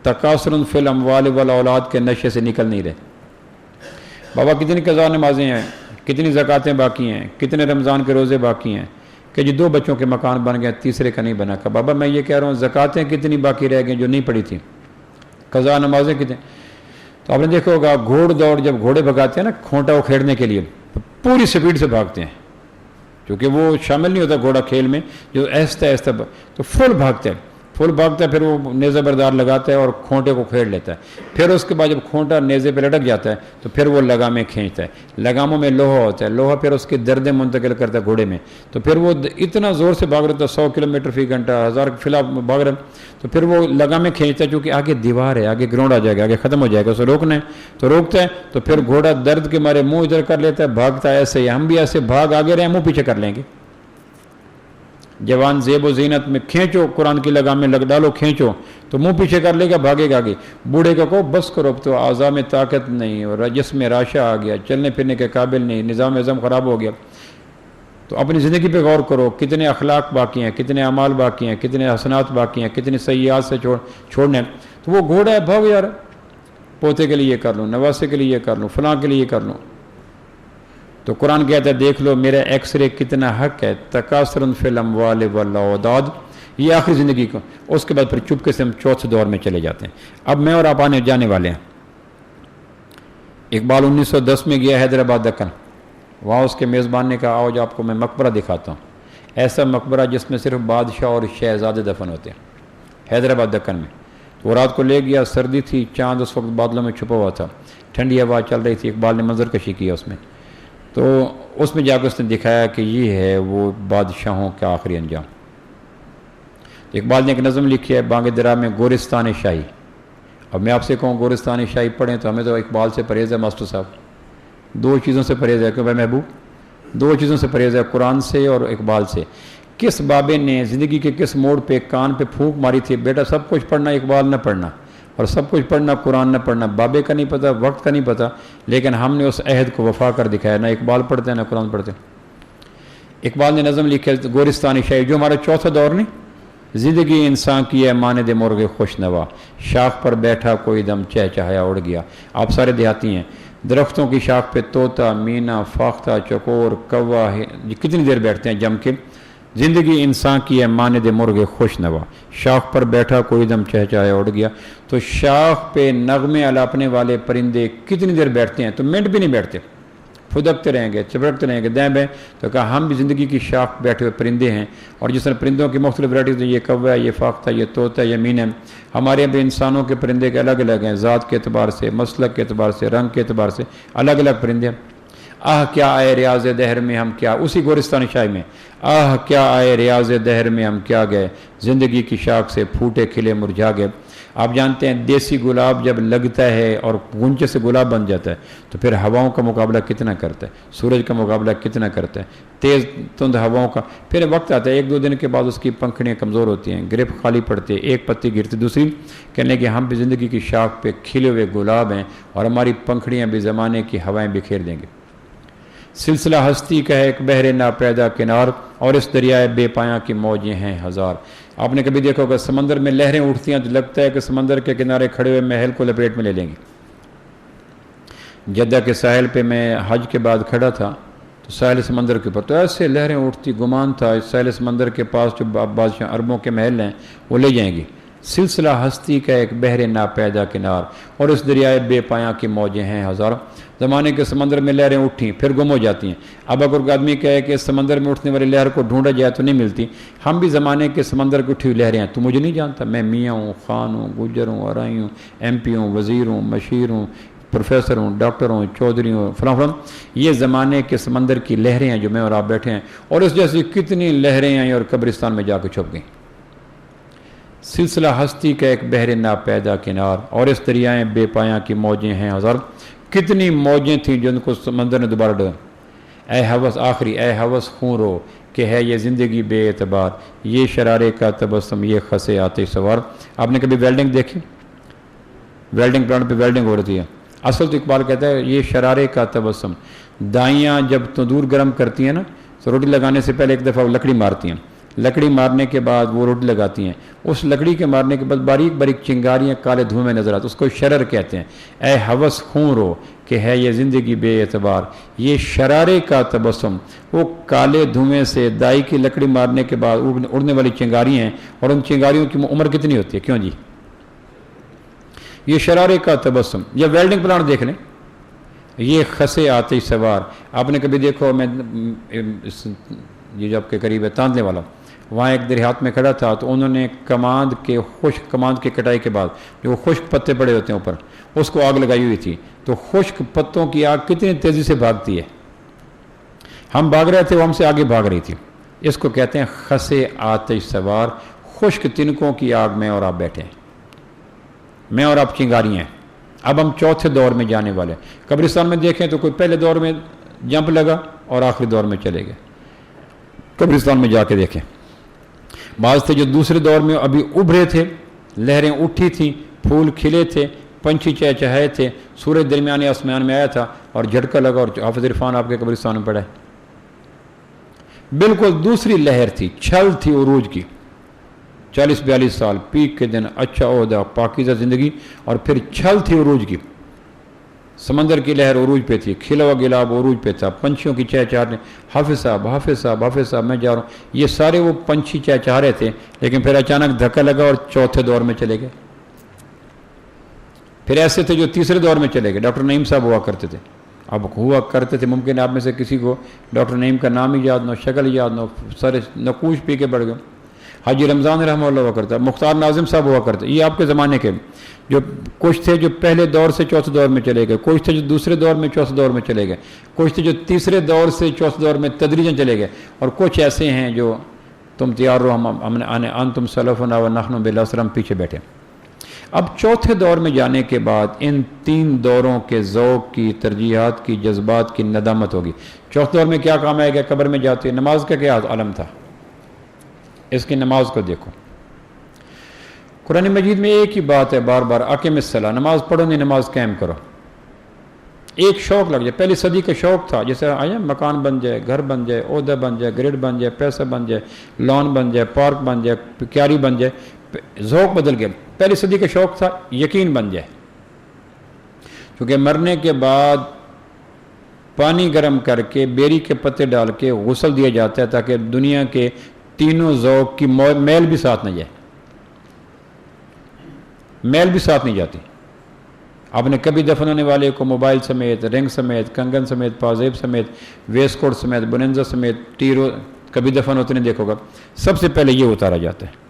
S1: تکاثر فی الاموال والاولاد کے نشے سے نکل نہیں رہے۔ بابا کتنی قضا نمازیں ہیں، کتنی زکاتیں باقی ہیں، کتنے رمضان کے روزے باقی ہیں، کہ جو 2 بچوں کے مکان بن گئے، تیسرے کا نہیں بنا۔ کہ بابا میں یہ کہہ رہا ہوں زکاتیں کتنی باقی رہ گئیں جو نہیں پڑی تھیں، قضا نمازیں کتنے۔ تو آپ نے دیکھا ہوگا گھوڑ دوڑ، جب گھوڑے بھگاتے ہیں نا کھونٹا اکھیڑنے کے لیے، تو پوری سپیڈ سے بھاگتے ہیں، کیونکہ وہ شامل نہیں ہوتا گھوڑا کھیل میں، جو آہستہ آہستہ تو فل بھاگتا ہے، پھر وہ نیزہ بردار لگاتا ہے اور کھونٹے کو کھیڑ لیتا ہے۔ پھر اس کے بعد جب کھونٹا نیزے پہ لٹک جاتا ہے تو پھر وہ لگامیں کھینچتا ہے، لگاموں میں لوہا ہوتا ہے، لوہا پھر اس کی دردیں منتقل کرتا ہے گھوڑے میں، تو پھر وہ اتنا زور سے بھاگ رہا تھا، 100 کلومیٹر فی گھنٹہ، 1000 فی الحال بھاگ رہا، تو پھر وہ لگامیں کھینچتا ہے، چونکہ آگے دیوار ہے، آگے گراؤنڈ آ جائے گا، آگے ختم ہو جائے گا، اسے روکنا ہے تو روکتا ہے، تو پھر گھوڑا درد کے مارے منہ ادھر کر لیتا ہے، بھاگتا ہے ایسے ہی، ہم بھی ایسے بھاگ آگے رہے، منہ پیچھے کر لیں گے۔ جوان زیب و زینت میں کھینچو، قرآن کی لگام میں لگ ڈالو، کھینچو تو منہ پیچھے کر لے گا، بھاگے گا آگے۔ بوڑھے کا کو بس کرو، اب تو اعضاء میں طاقت نہیں، اور جسم میں راشہ آ گیا، چلنے پھرنے کے قابل نہیں، نظام عظم خراب ہو گیا۔ تو اپنی زندگی پہ غور کرو، کتنے اخلاق باقی ہیں، کتنے اعمال باقی ہیں، کتنے حسنات باقی ہیں، کتنے سیئات سے چھوڑنے ہیں۔ تو وہ گھوڑا ہے، بھاگ یار، پوتے کے لیے یہ کر لوں، نواسے کے لیے یہ کر لوں، فلاں کے لیے یہ کر لوں۔ تو قرآن کہتا ہے دیکھ لو میرا ایکس رے کتنا حق ہے، تکاثر فی الاموال والاولاد، یہ آخری زندگی کو۔ اس کے بعد پھر چپکے سے ہم چوتھے دور میں چلے جاتے ہیں۔ اب میں اور آپ آنے جانے والے ہیں۔ اقبال 1910 میں گیا حیدرآباد دکن، وہاں اس کے میزبان نے کہا آؤ جو آپ کو میں مقبرہ دکھاتا ہوں، ایسا مقبرہ جس میں صرف بادشاہ اور شہزادے دفن ہوتے ہیں، حیدرآباد دکن میں۔ تو وہ رات کو لے گیا، سردی تھی، چاند اس وقت بادلوں میں چھپا ہوا تھا، ٹھنڈی ہوا چل رہی تھی، اقبال نے منظر کشی کیا اس میں، تو اس میں جا کے اس نے دکھایا کہ یہ ہے وہ بادشاہوں کا آخری انجام۔ اقبال نے ایک نظم لکھی ہے بانگ درا میں، گورستان شاہی۔ اب میں آپ سے کہوں گورستان شاہی پڑھیں تو ہمیں تو اقبال سے پرہیز ہے ماسٹر صاحب، 2 چیزوں سے پرہیز ہے، کہ بھائی محبوب 2 چیزوں سے پرہیز ہے، قرآن سے اور اقبال سے۔ کس بابے نے زندگی کے کس موڑ پہ کان پہ پھونک ماری تھی، بیٹا سب کچھ پڑھنا اقبال نہ پڑھنا، اور سب کچھ پڑھنا قرآن نہ پڑھنا، بابے کا نہیں پتہ، وقت کا نہیں پتہ، لیکن ہم نے اس عہد کو وفا کر دکھایا، نہ اقبال پڑھتے ہیں نہ قرآن پڑھتے ہیں۔ اقبال نے نظم لکھی ہے گورستانی شاہی، جو ہمارا چوتھا دور نہیں، زندگی انسان کی ہے ماند مرغ خوش نوا، شاخ پر بیٹھا کوئی دم چہچہایا اڑ گیا۔ آپ سارے دیہاتی ہیں، درختوں کی شاخ پہ طوطا، مینا، فاختہ، چکور، کوا، کتنی دیر بیٹھتے ہیں جم کے۔ زندگی انسان کی ہے ماند مرغ خوش نوا، شاخ پر بیٹھا کوئی دم چہچہایا اڑ گیا۔ تو شاخ پہ نغمے الاپنے والے پرندے کتنی دیر بیٹھتے ہیں؟ تو منٹ بھی نہیں بیٹھتے، پھدکتے رہیں گے، چپڑکتے رہیں گے دائیں بائیں. تو کہا ہم بھی زندگی کی شاخ بیٹھے ہوئے پرندے ہیں، اور جس طرح پرندوں کی مختلف ورائٹیز ہیں، یہ کوّا ہے، یہ فاختہ، یہ طوطا، یہ مین ہے. ہمارے یہاں بھی انسانوں کے پرندے کے الگ الگ ہیں، ذات کے اعتبار سے، مسلک کے اعتبار سے، رنگ کے اعتبار سے الگ الگ پرندے ہیں. آہ کیا آئے ریاض دہر میں ہم کیا، اسی گورستانی شاعری میں، آہ کیا آئے ریاض دہر میں ہم کیا گئے، زندگی کی شاخ سے پھوٹے کھلے مرجھا گئے. آپ جانتے ہیں دیسی گلاب جب لگتا ہے اور غنچے سے گلاب بن جاتا ہے تو پھر ہواؤں کا مقابلہ کتنا کرتا ہے، سورج کا مقابلہ کتنا کرتا ہے، تیز تند ہواؤں کا. پھر وقت آتا ہے 1-2 دن کے بعد اس کی پنکھڑیاں کمزور ہوتی ہیں، گرپ خالی پڑتے، ایک پتی گرتی، دوسری کہنے کہ ہم بھی زندگی کی شاخ پہ کھلے ہوئے گلاب ہیں اور ہماری پنکھڑیاں بھی زمانے کی ہوائیں بکھیر دیں گے. سلسلہ ہستی کا ہے ایک بحر ناپیدا کنار، اور اس دریائے بے پایاں کی موجیں ہیں ہزار. آپ نے کبھی دیکھا ہوگا سمندر میں لہریں اٹھتی ہیں تو لگتا ہے کہ سمندر کے کنارے کھڑے ہوئے محل کو لپیٹ میں لے لیں گے. جدہ کے ساحل پہ میں حج کے بعد کھڑا تھا تو ساحل سمندر کے اوپر تو ایسے لہریں اٹھتی، گمان تھا اس ساحل سمندر کے پاس جو بادشاہ عربوں کے محل ہیں وہ لے جائیں گی. سلسلہ ہستی کا ایک بحر ناپیدا کنار، اور اس دریائے بے پایاں کی موجیں ہیں ہزار. زمانے کے سمندر میں لہریں اٹھیں پھر گم ہو جاتی ہیں. اب اگر کوئی آدمی کہے کہ اس سمندر میں اٹھنے والی لہر کو ڈھونڈا جائے تو نہیں ملتی. ہم بھی زمانے کے سمندر کی اٹھی ہوئی لہریں ہیں. تو مجھے نہیں جانتا، میں میاں ہوں، خان ہوں، گجر ہوں، ارائی ہوں، ایم پی ہوں، وزیر ہوں، مشیر ہوں، پروفیسر ہوں، ڈاکٹر ہوں، چودھری ہوں، فلاں فلاں. یہ زمانے کے سمندر کی لہریں ہیں جو میں اور آپ بیٹھے ہیں، اور اس جیسی کتنی لہریں آئیں اور قبرستان میں جا کے چھپ گئیں. سلسلہ ہستی کا ایک بحر ناپیدا کنار، اور اس دریائے بے پایاں کی موجیں ہیں ہزار. کتنی موجیں تھیں جن کو سمندر نے دوبارہ ڈالا. اے ہوس آخری، اے ہوس خون رو کہ ہے یہ زندگی بے اعتبار، یہ شرارے کا تبسم، یہ خسے آتے سوار. آپ نے کبھی ویلڈنگ دیکھی؟ ویلڈنگ پلانٹ پہ ویلڈنگ ہو رہی ہے. اصل تو اقبال کہتا ہے یہ شرارے کا تبسم. دائیاں جب تندور گرم کرتی ہیں نا تو روٹی لگانے سے پہلے ایک دفعہ وہ لکڑی مارتی ہیں، لکڑی مارنے کے بعد وہ روٹی لگاتی ہیں. اس لکڑی کے مارنے کے بعد باریک باریک چنگاریاں کالے دھوئیں میں نظر آتی، اس کو شرر کہتے ہیں. اے ہوس خون رو کہ ہے یہ زندگی بے اعتبار، یہ شرارے کا تبسم. وہ کالے دھوئیں سے دائی کی لکڑی مارنے کے بعد اڑنے والی چنگاریاں ہیں، اور ان چنگاریوں کی عمر کتنی ہوتی ہے؟ کیوں جی؟ یہ شرارے کا تبسم. یا ویلڈنگ پلانٹ دیکھ لیں، یہ خسے آتے سوار. آپ نے کبھی دیکھو، میں یہ جو آپ کے قریب ہے تاندلے والا، وہاں ایک دیہات میں کھڑا تھا تو انہوں نے کماند کے خشک کماند کی کٹائی کے بعد جو خشک پتے پڑے ہوتے ہیں اوپر، اس کو آگ لگائی ہوئی تھی. تو خشک پتوں کی آگ کتنی تیزی سے بھاگتی ہے. ہم بھاگ رہے تھے، وہ ہم سے آگے بھاگ رہی تھی. اس کو کہتے ہیں خسے آتش سوار. خشک تنکوں کی آگ میں اور آپ بیٹھے ہیں، میں اور آپ چنگاری ہیں. اب ہم چوتھے دور میں جانے والے. قبرستان میں دیکھیں تو کوئی پہلے دور میں جمپ لگا اور آخری دور میں چلے گئے. قبرستان میں جا کے دیکھیں. بعض تھے جو دوسرے دور میں ابھی ابھرے تھے، لہریں اٹھی تھیں، پھول کھلے تھے، پنچھی چہچہائے تھے، سورج درمیانے آسمان میں آیا تھا اور جھٹکا لگا اور حافظ عرفان آپ کے قبرستان میں پڑا ہے. بالکل دوسری لہر تھی، چھل تھی عروج کی. 40-42 سال پیک کے دن، اچھا عہدہ، پاکیزہ زندگی، اور پھر چھل تھی عروج کی. سمندر کی لہر عروج پہ تھی، کھلا ہوا گلاب عروج پہ تھا، پنچھیوں کی چہچہاہٹ. حافظ صاحب، حافظ صاحب، حافظ صاحب، میں جا رہا ہوں. یہ سارے وہ پنچھی چہچہا رہے تھے، لیکن پھر اچانک دھکا لگا اور چوتھے دور میں چلے گئے. پھر ایسے تھے جو تیسرے دور میں چلے گئے. ڈاکٹر نعیم صاحب ہوا کرتے تھے. اب ہوا کرتے تھے، ممکن آپ میں سے کسی کو ڈاکٹر نعیم کا نام ہی یاد نہ ہو، شکل یاد نہ ہو، سارے نقوش پی کے بڑھ گئے. حاجی رمضان رحمہ اللہ ہوا کرتا ہے. مختار ناظم صاحب ہوا کرتے. یہ آپ کے زمانے کے جو کچھ تھے جو پہلے دور سے چوتھے دور میں چلے گئے، کچھ تھے جو دوسرے دور میں چوتھے دور میں چلے گئے، کچھ تھے جو تیسرے دور سے چوتھے دور میں تدریجاً چلے گئے، اور کچھ ایسے ہیں جو تم تیار رہو، ہم تم سلفنا و نحن بالاسرم پیچھے بیٹھے. اب چوتھے دور میں جانے کے بعد ان 3 دوروں کے ذوق کی، ترجیحات کی، جذبات کی ندامت ہوگی. چوتھے دور میں کیا کام آئے گا؟ قبر میں جاتے نماز کا کیا عالم تھا. اس کی نماز کو دیکھو. قرآن مجید میں ایک ہی بات ہے بار بار، اقیم الصلاۃ، نماز پڑھو، نہیں نماز قائم کرو. ایک شوق لگ جائے. پہلی صدی کا شوق تھا، جیسے آیا مکان بن جائے، گھر بن جائے، عہدہ بن جائے، گریڈ بن جائے، پیسہ بن جائے، لون بن جائے، پارک بن جائے، کیاری بن جائے. ذوق بدل گیا. پہلی صدی کا شوق تھا یقین بن جائے، کیونکہ مرنے کے بعد پانی گرم کر کے بیری کے پتے ڈال کے غسل دیا جاتا ہے تاکہ دنیا کے تینوں ذوق کی میل بھی ساتھ نہ جائے. میل بھی ساتھ نہیں جاتی. آپ نے کبھی دفن ہونے والے کو موبائل سمیت، رنگ سمیت، کنگن سمیت، پازیب سمیت، ویسٹ کوٹ سمیت، بننزا سمیت، ٹیرو کبھی دفن ہوتے نہیں دیکھو گا، سب سے پہلے یہ اتارا جاتا ہے۔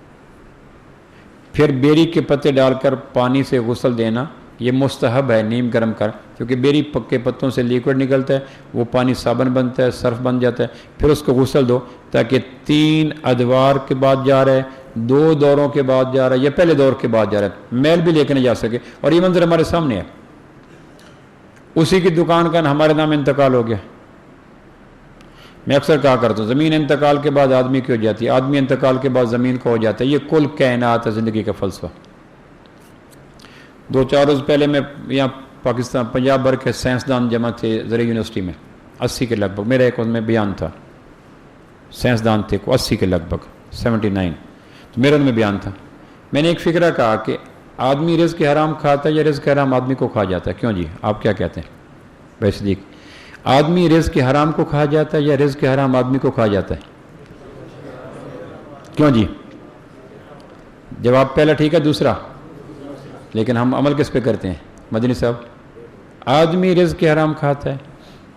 S1: پھر بیری کے پتے ڈال کر پانی سے غسل دینا، یہ مستحب ہے نیم گرم کر، کیونکہ بیری کے پتوں سے لیکوڈ نکلتا ہے، وہ پانی صابن بنتا ہے، سرف بن جاتا ہے، پھر اس کو غسل دو، تاکہ 3 ادوار کے بعد جا رہا ہے، 2 دوروں کے بعد جا رہا ہے، یا پہلے دور کے بعد جا رہا ہے، میل بھی لے کے نہیں جا سکے۔ اور یہ منظر ہمارے سامنے ہے، اسی کی دکان کا ہمارے نام انتقال ہو گیا۔ میں اکثر کہا کرتا ہوں، زمین انتقال کے بعد آدمی کی ہو جاتی ہے، آدمی انتقال کے بعد زمین کو ہو جاتا ہے، یہ کل کائنات ہے زندگی کا فلسفہ۔ 2-4 روز پہلے میں یہاں پاکستان پنجاب بھر کے سائنسدان جمع تھے زرعی یونیورسٹی میں، 80 کے لگ بھگ، میرا ایک ان میں بیان تھا، سائنسدان تھے 80 کے لگ بھگ 79، تو میرا ان میں بیان تھا۔ میں نے ایک فکرہ کہا کہ آدمی رزق حرام کھاتا ہے یا رزق حرام آدمی کو کھا جاتا ہے؟ کیوں جی آپ کیا کہتے ہیں بھائی صدیق؟ آدمی رزق حرام کو کھا جاتا ہے یا رزق حرام آدمی کو کھا جاتا ہے؟ کیوں جی؟ جواب پہلا ٹھیک ہے، دوسرا لیکن ہم عمل کس پہ کرتے ہیں مدنی صاحب؟ آدمی رزق حرام کھاتا ہے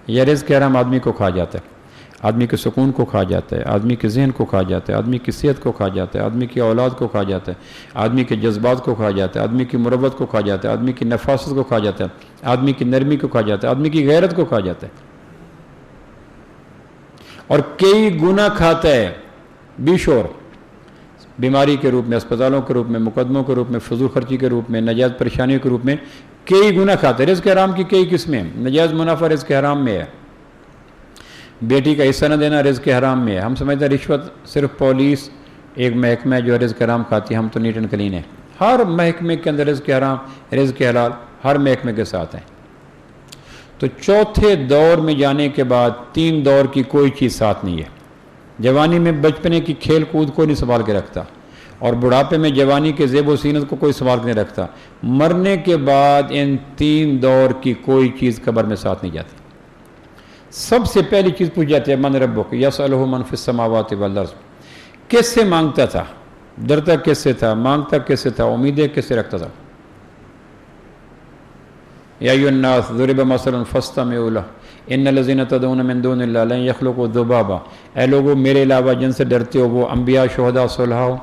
S1: یا رزق حرام آدمی کو کھا جاتا ہے؟ آدمی کے سکون کو کھا جاتا ہے، آدمی کے ذہن کو کھا جاتا ہے، آدمی کی صحت کو کھا جاتا ہے، آدمی کی اولاد کو کھا جاتا ہے، آدمی کے جذبات کو کھا جاتا ہے، آدمی کی مروت کو کھا جاتا ہے، آدمی کی نفاست کو کھا جاتا ہے، آدمی کی نرمی کو کھا جاتا ہے، آدمی کی غیرت کو کھا جاتا ہے، اور کئی گنا کھاتا ہے بے شور، بیماری کے روپ میں، اسپتالوں کے روپ میں، مقدموں کے روپ میں، فضول خرچی کے روپ میں، ناجائز پریشانیوں کے روپ میں کئی گنا کھاتا ہے۔ رزق حرام کی کئی قسمیں ہیں، ناجائز منافع رزق حرام میں ہے، بیٹی کا حصہ نہ دینا رزق حرام میں ہے۔ ہم سمجھتے ہیں رشوت صرف پولیس ایک محکمہ ہے جو رزق حرام کھاتی ہے، ہم تو نیٹ اینڈ کلین ہے، ہر محکمے کے اندر رزق حرام رزق حلال ہر محکمے کے ساتھ ہے۔ تو چوتھے دور میں جانے کے بعد 3 دور کی کوئی چیز ساتھ نہیں ہے۔ جوانی میں بچپنے کی کھیل کود کو نہیں سنبھال کے رکھتا، اور بڑھاپے میں جوانی کے زیب و زینت کو کوئی سنبھال کے نہیں رکھتا۔ مرنے کے بعد ان 3 دور کی کوئی چیز قبر میں ساتھ نہیں جاتی۔ سب سے پہلی چیز پوچھ جاتی ہے من ربک یسألہ من فی السماوات والارض، کس سے مانگتا تھا، ڈرتا کس سے تھا، مانگتا کس سے تھا، امیدیں کس سے رکھتا تھا؟ یا ایھا الناس ضرب مثل فاستمعوا لہ ان الذین تدعون من دون اللہ لن یخلقوا ذبابا، اے لوگو میرے علاوہ جن سے ڈرتے ہو، وہ انبیاء، شہداء، صلحاء ہو،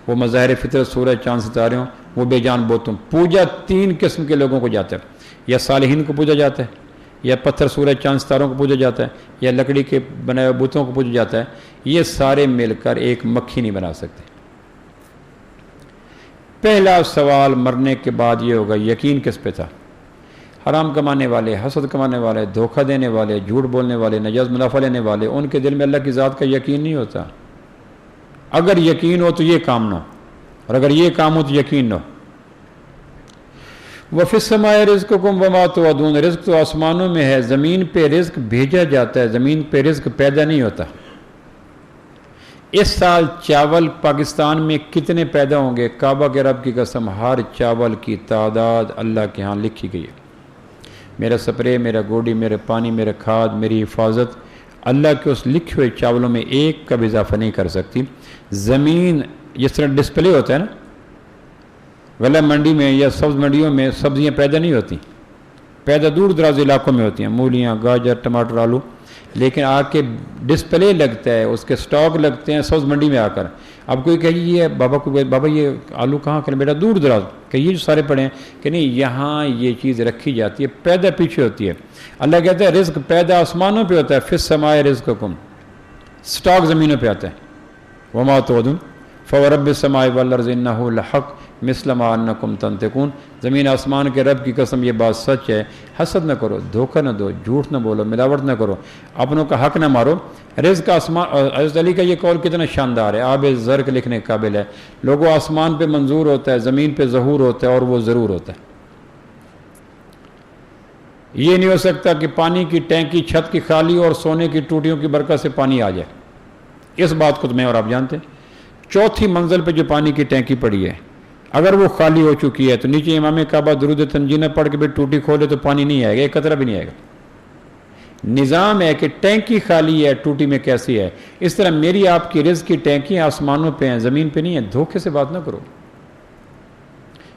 S1: وہ مظاہر فطرت، سورج، چاند، ستارے ہوں، وہ بے جان بوتوں۔ پوجا 3 قسم کے لوگوں کو جاتا ہے، یا صالحین کو پوجا جاتا ہے، یا پتھر، سورج، چاند، ستاروں کو پوجا جاتا ہے، یا لکڑی کے بنائے ہوئے بتوں کو پوجا جاتا ہے۔ یہ سارے مل کر ایک مکھی نہیں بنا سکتے۔ پہلا سوال مرنے کے بعد یہ ہوگا یقین کس پہ تھا؟ حرام کمانے والے، حسد کمانے والے، دھوکہ دینے والے، جھوٹ بولنے والے، ناجائز منافع لینے والے، ان کے دل میں اللہ کی ذات کا یقین نہیں ہوتا۔ اگر یقین ہو تو یہ کام نہ ہو، اور اگر یہ کام ہو تو یقین نہ ہو۔ وَفِي السَّمَاءِ رِزْقُكُمْ وَمَا تُوعَدُونَ، رزق تو آسمانوں میں ہے، زمین پہ رزق بھیجا جاتا ہے، زمین پہ رزق پیدا نہیں ہوتا۔ اس سال چاول پاکستان میں کتنے پیدا ہوں گے؟ کعبہ کے رب کی قسم، ہر چاول کی تعداد اللہ کے ہاں لکھی گئی ہے۔ میرا سپرے، میرا گوڈی، میرے پانی، میرے کھاد، میری حفاظت اللہ کے اس لکھے ہوئے چاولوں میں ایک کا بھی اضافہ نہیں کر سکتی۔ زمین جس طرح ڈسپلے ہوتا ہے نا، غلہ منڈی میں یا سبز منڈیوں میں سبزیاں پیدا نہیں ہوتی، پیدا دور دراز علاقوں میں ہوتی ہیں، مولیاں، گاجر، ٹماٹر، آلو، لیکن آ کے ڈسپلے لگتا ہے، اس کے سٹاک لگتے ہیں سبز منڈی میں آ کر۔ اب کوئی کہے یہ بابا یہ آلو کہاں کریں؟ بیٹا دور دراز کہ یہ جو سارے پڑے ہیں کہ نہیں، یہاں یہ چیز رکھی جاتی ہے، پیدا پیچھے ہوتی ہے۔ اللہ کہتا ہے رزق پیدا آسمانوں پہ ہوتا ہے، فی السماء رزقکم، سٹاک زمینوں پہ آتا ہے۔ وما توعدون فورب السماء والارض انہ لحق مثل ما انکم تنطقون، زمین آسمان کے رب کی قسم یہ بات سچ ہے۔ حسد نہ کرو، دھوکہ نہ دو، جھوٹ نہ بولو، ملاوٹ نہ کرو، اپنوں کا حق نہ مارو۔ رزق آسمان، حضرت علی کا یہ قول کتنا شاندار ہے، آب زرق لکھنے کے قابل ہے۔ لوگوں آسمان پہ منظور ہوتا ہے، زمین پہ ظہور ہوتا ہے، اور وہ ضرور ہوتا ہے۔ یہ نہیں ہو سکتا کہ پانی کی ٹینکی چھت کی خالی اور سونے کی ٹوٹیوں کی برکت سے پانی آ جائے، اس بات کو تو میں اور آپ جانتے ہیں۔ چوتھی منزل پہ جو پانی کی ٹینکی پڑی ہے، اگر وہ خالی ہو چکی ہے تو نیچے امام کعبہ درود تنجیہ نہ پڑھ کے بھی ٹوٹی کھولے تو پانی نہیں آئے گا، ایک قطرہ بھی نہیں آئے گا۔ نظام ہے کہ ٹینکی خالی ہے، ٹوٹی میں کیسی ہے، اس طرح میری آپ کی رزق کی ٹینکی آسمانوں پہ ہیں، زمین پہ نہیں ہے۔ دھوکے سے بات نہ کرو،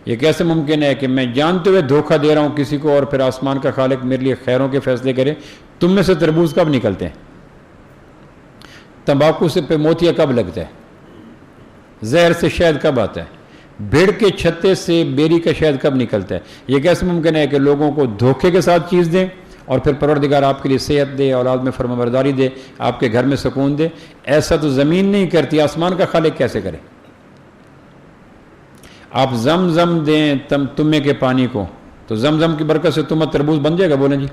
S1: یہ کیسے ممکن ہے کہ میں جانتے ہوئے دھوکہ دے رہا ہوں کسی کو اور پھر آسمان کا خالق میرے لیے خیروں کے فیصلے کرے؟ تم میں سے تربوز کب نکلتے ہیں؟ تمباکو سے پہ موتیا کب لگتا ہے؟ زہر سے شہد کب آتا ہے؟ بھیڑ کے چھتے سے بیری کا شہد کب نکلتا ہے؟ یہ کیسے ممکن ہے کہ لوگوں کو دھوکے کے ساتھ چیز دیں اور پھر پروردگار آپ کے لیے صحت دے، اولاد میں فرمانبرداری دے، آپ کے گھر میں سکون دے؟ ایسا تو زمین نہیں کرتی، آسمان کا خالق کیسے کرے؟ آپ زمزم دیں تمے کے پانی کو تو زمزم کی برکت سے تمہ تربوز بن جائے گا؟ بولیں جی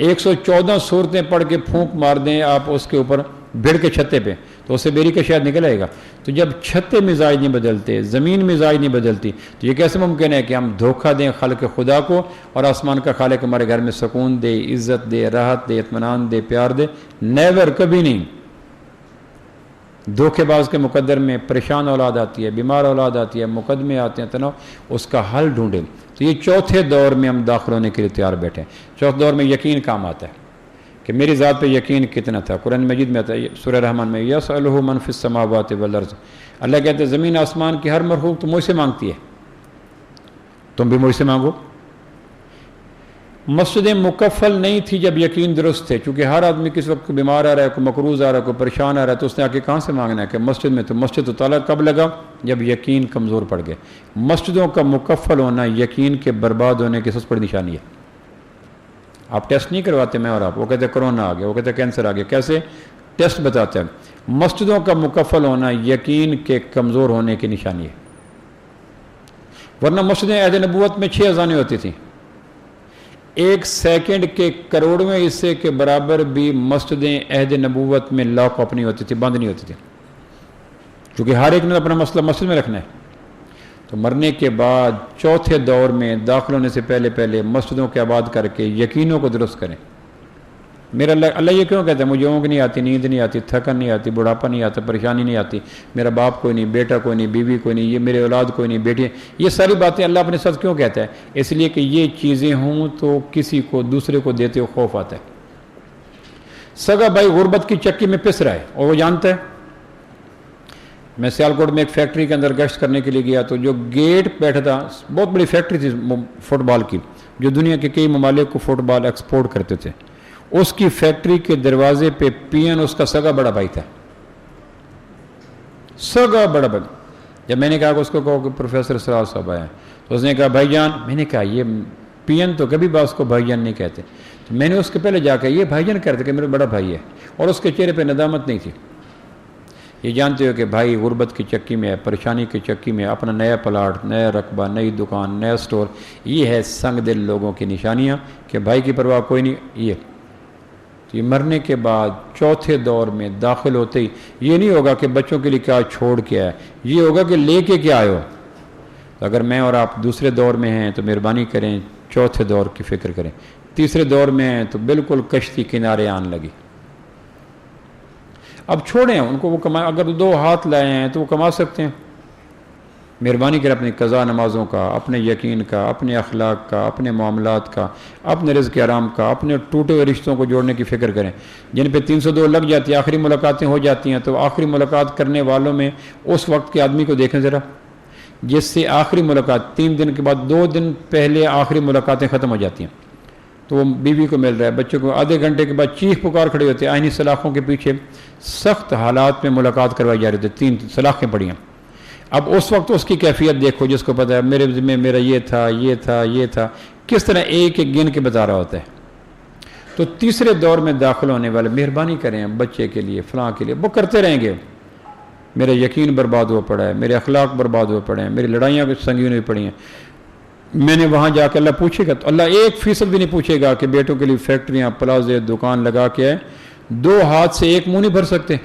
S1: 114 سورتیں پڑھ کے پھونک مار دیں آپ اس کے اوپر بھیڑ کے چھتے پہ تو اس سے بیری کا شہد نکل آئے گا؟ تو جب چھتے مزاج نہیں بدلتے، زمین مزاج نہیں بدلتی، تو یہ کیسے ممکن ہے کہ ہم دھوکہ دیں خالق خدا کو اور آسمان کا خالق ہمارے گھر میں سکون دے، عزت دے، راحت دے، اطمینان دے، پیار دے؟ نیور، کبھی نہیں۔ دھوکے باز کے مقدر میں پریشان اولاد آتی ہے، بیمار اولاد آتی ہے، مقدمے آتے ہیں، تناؤ، اس کا حل ڈھونڈیں۔ تو یہ چوتھے دور میں ہم داخل ہونے کے لیے تیار بیٹھے ہیں۔ چوتھے دور میں یقین کام آتا ہے کہ میری ذات پہ یقین کتنا تھا۔ قرآن مجید میں آتا ہے سورہ رحمان میں یسألہ من فی السماوات والارض، اللہ کہتے ہیں زمین آسمان کی ہر مخلوق تو مجھ سے مانگتی ہے، تم بھی مجھ سے مانگو۔ مسجدیں مکفل نہیں تھی جب یقین درست تھے، چونکہ ہر آدمی کس وقت بیمار آ رہا ہے، کوئی مقروض آ رہا ہے، کوئی پریشان آ رہا ہے، تو اس نے آ کے کہاں سے مانگنا ہے کہ مسجد میں؟ تو مسجد تو تعالیٰ کب لگا؟ جب یقین کمزور پڑ گئے۔ مسجدوں کا مکفل ہونا یقین کے برباد ہونے کی سب سے بڑی نشانی ہے۔ آپ ٹیسٹ نہیں کرواتے میں اور آپ، وہ کہتے ہیں کرونا آ گیا، وہ کہتے ہیں کینسر آ گیا، کیسے ٹیسٹ بتاتے ہیں؟ مسجدوں کا مکفل ہونا یقین کے کمزور ہونے کی نشانی ہے۔ ورنہ مسجدیں عہد نبوت میں 6 اذانیں ہوتی تھیں، 1 سیکنڈ کے کروڑویں حصے کے برابر بھی مسجدیں عہد نبوت میں لاک اپ نہیں ہوتی تھی، بند نہیں ہوتی تھی، کیونکہ ہر ایک نے اپنا مسئلہ مسجد میں رکھنا ہے۔ تو مرنے کے بعد چوتھے دور میں داخل ہونے سے پہلے مسجدوں کے آباد کر کے یقینوں کو درست کریں۔ میرا اللہ یہ کیوں کہتا ہے مجھے اونگ نہیں آتی، نیند نہیں آتی، تھکن نہیں آتی، بڑھاپا نہیں آتا، پریشانی نہیں آتی، میرا باپ کوئی نہیں، بیٹا کوئی نہیں، بیوی کوئی نہیں، یہ میرے اولاد کوئی نہیں، بیٹی؟ یہ ساری باتیں اللہ اپنے ساتھ کیوں کہتا ہے؟ اس لیے کہ یہ چیزیں ہوں تو کسی کو دوسرے کو دیتے ہوئے خوف آتا ہے۔ سگا بھائی غربت کی چکی میں پس رہا ہے اور وہ جانتا ہے۔ میں سیالکوٹ میں ایک فیکٹری کے اندر گشت کرنے کے لیے گیا تو جو گیٹ بیٹھا تھا، بہت بڑی فیکٹری تھی فٹ بال کی، جو دنیا کے کئی ممالک کو فٹ بال ایکسپورٹ کرتے تھے، اس کی فیکٹری کے دروازے پہ پی این اس کا سگا بڑا بھائی تھا، سگا بڑا بھائی۔ جب میں نے کہا کہ اس کو کہو کہ پروفیسر سرار صاحب آئے ہیں، تو اس نے کہا بھائی جان، میں نے کہا یہ پی این تو کبھی باس کو بھائی جان نہیں کہتے، تو میں نے اس کے پہلے جا کے یہ بھائی جان کہتے کہ میرا بڑا بھائی ہے، اور اس کے چہرے پہ ندامت نہیں تھی۔ یہ جانتے ہو کہ بھائی غربت کی چکی میں ہے، پریشانی کی چکی میں، اپنا نیا پلاٹ، نیا رقبہ، نئی دکان، نیا سٹور، یہ ہے سنگ دل لوگوں کی نشانیاں کہ بھائی کی پرواہ کوئی نہیں۔ یہ مرنے کے بعد چوتھے دور میں داخل ہوتے ہی یہ نہیں ہوگا کہ بچوں کے لیے کیا چھوڑ کے آئے، یہ ہوگا کہ لے کے کیا آئے ہو۔ اگر میں اور آپ دوسرے دور میں ہیں تو مہربانی کریں چوتھے دور کی فکر کریں، تیسرے دور میں ہیں تو بالکل کشتی کنارے آن لگی۔ اب چھوڑیں ان کو، وہ کما، اگر 2 ہاتھ لائے ہیں تو وہ کما سکتے ہیں۔ مہربانی کریں اپنی قضا نمازوں کا، اپنے یقین کا، اپنے اخلاق کا، اپنے معاملات کا، اپنے رزق حرام کا، اپنے ٹوٹے ہوئے رشتوں کو جوڑنے کی فکر کریں۔ جن پہ 302 لگ جاتی ہیں، آخری ملاقاتیں ہو جاتی ہیں، تو آخری ملاقات کرنے والوں میں اس وقت کے آدمی کو دیکھیں ذرا، جس سے آخری ملاقات 3 دن کے بعد 2 دن پہلے آخری ملاقاتیں ختم ہو جاتی ہیں، تو وہ بیوی کو مل رہا ہے، بچوں کو آدھے گھنٹے کے بعد چیخ پکار کھڑے ہوتے ہیں، آئینی سلاخوں کے پیچھے سخت حالات میں ملاقات کروائی جا رہی تھی، 3 سلاخیں پڑی ہیں۔ اب اس وقت اس کی کیفیت دیکھو جس کو پتہ ہے میرے ذمہ میرا یہ تھا، یہ تھا، یہ تھا، کس طرح ایک ایک گن کے بتا رہا ہوتا ہے۔ تو تیسرے دور میں داخل ہونے والے مہربانی کریں بچے کے لیے، فلاں کے لیے، وہ کرتے رہیں گے، میرا یقین برباد ہوا پڑا ہے، میرے اخلاق برباد ہوئے پڑے ہیں، میری لڑائیاں سنگین ہوئی پڑی ہیں، میں نے وہاں جا کے اللہ پوچھے گا تو اللہ 1% بھی نہیں پوچھے گا کہ بیٹوں کے لیے فیکٹریاں، پلازے، دکان لگا کے آئے۔ 2 ہاتھ سے ایک منہ نہیں بھر سکتے،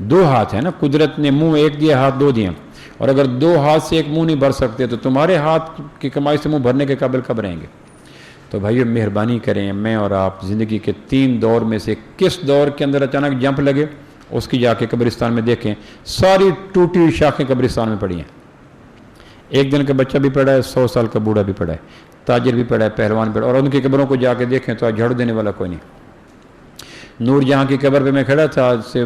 S1: 2 ہاتھ ہے نا، قدرت نے منہ ایک دیا، ہاتھ 2 دیے، اور اگر 2 ہاتھ سے ایک منہ نہیں بھر سکتے تو تمہارے ہاتھ کی کمائی سے منہ بھرنے کے قابل کب رہیں گے؟ تو بھائیو مہربانی کریں، میں اور آپ زندگی کے 3 دور میں سے کس دور کے اندر اچانک جمپ لگے، اس کی جا کے قبرستان میں دیکھیں، ساری ٹوٹی ہوئی شاخیں قبرستان میں پڑی ہیں۔ 1 دن کا بچہ بھی پڑا ہے، 100 سال کا بوڑھا بھی پڑا ہے، تاجر بھی پڑا ہے، پہلوان بھی پڑا ہے، اور ان کی قبروں کو جا کے دیکھیں تو جھاڑو دینے والا کوئی نہیں۔ نور جہاں کی قبر پہ میں کھڑا تھا، سے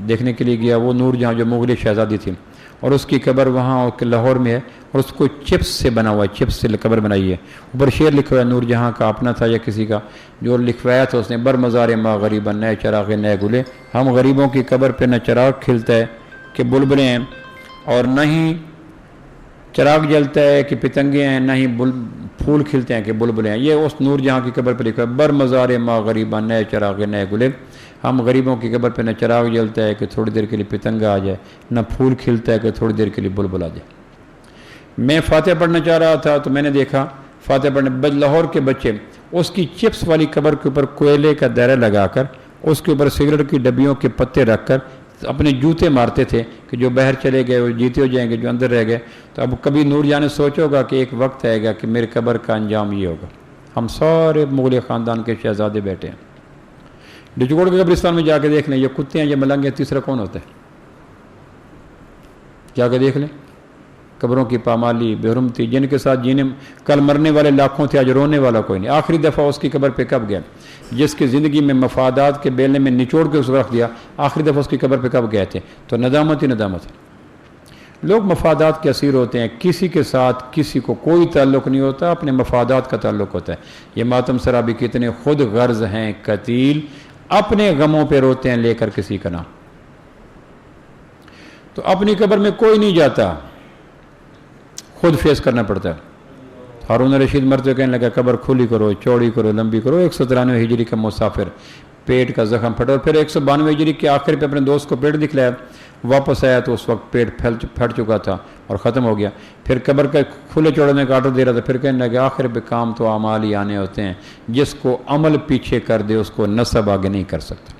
S1: دیکھنے کے لیے گیا، وہ نور جہاں جو مغلی شہزادی تھی، اور اس کی قبر وہاں لاہور میں ہے، اور اس کو چپس سے بنا ہوا ہے، چپس سے قبر بنائی ہے، اوپر شعر لکھا ہوا ہے، نور جہاں کا اپنا تھا یا کسی کا جو لکھوایا تھا اس نے، بر مزار ما غریبا نئے چراغ نئے گلے، ہم غریبوں کی قبر پہ نہ چراغ کھلتا ہے کہ بلبلیں ہیں، اور نہ ہی چراغ جلتا ہے کہ پتنگے ہیں، نہ ہی پھول کھلتے ہیں کہ بلبلیں ہیں، یہ اس نور جہاں کی قبر پہ لکھا ہے، بر مزار ما غریبا نئے چراغ نئے گلے، ہم غریبوں کی قبر پہ نہ چراغ جلتا ہے کہ تھوڑی دیر کے لیے پتنگا آ جائے، نہ پھول کھلتا ہے کہ تھوڑی دیر کے لیے بلبل آ جائے۔ میں فاتحہ پڑھنا چاہ رہا تھا تو میں نے دیکھا فاتحہ پڑھنے لاہور کے بچے اس کی چپس والی قبر کے اوپر کوئلے کا دائرہ لگا کر اس کے اوپر سگریٹ کی ڈبیوں کے پتے رکھ کر اپنے جوتے مارتے تھے کہ جو باہر چلے گئے وہ جیتے ہو جائیں گے، جو اندر رہ گئے۔ تو اب کبھی نور جان نے سوچا ہوگا کہ ایک وقت آئے گا کہ میرے قبر کا انجام یہ ہوگا۔ ہم سارے مغلیہ خاندان کے شہزادے بیٹھے ہیں، ڈچگوڑ کے قبرستان میں جا کے دیکھ لیں، یہ کتے ہیں، یہ ملنگ ہیں، تیسرا کون ہوتا ہے؟ جا کے دیکھ لیں، قبروں کی پامالی بے حرمتی، جن کے ساتھ جینے کل مرنے والے لاکھوں تھے، آج رونے والا کوئی نہیں۔ آخری دفعہ اس کی قبر پہ کب گیا؟ جس کی زندگی میں مفادات کے بیلنے میں نچوڑ کے اس کو رکھ دیا، آخری دفعہ اس کی قبر پہ کب گئے تھے؟ تو ندامت ہی ندامت ہے۔ لوگ مفادات کے اسیر ہوتے ہیں، کسی کے ساتھ کسی کو کوئی تعلق نہیں ہوتا، اپنے مفادات کا تعلق ہوتا ہے۔ یہ ماتم سرابی کتنے خود غرض ہیں قتیل، اپنے غموں پہ روتے ہیں لے کر کسی کا نام۔ تو اپنی قبر میں کوئی نہیں جاتا، خود فیس کرنا پڑتا ہے۔ ہارون رشید مرتے کہنے لگا قبر کھلی کرو، چوڑی کرو، لمبی کرو۔ 193 ہجری کا مسافر، پیٹ کا زخم پھٹا، اور پھر 192 ہجری کے آخر پہ اپنے دوست کو پیٹ دکھلایا، واپس آیا تو اس وقت پیٹ پھٹ چکا تھا اور ختم ہو گیا۔ پھر قبر کا کھلے چوڑنے کا آرڈر دے رہا تھا، پھر کہنے لگا آخر پہ کام تو اعمال ہی آنے ہوتے ہیں، جس کو عمل پیچھے کر دے اس کو نسب آگے نہیں کر سکتا۔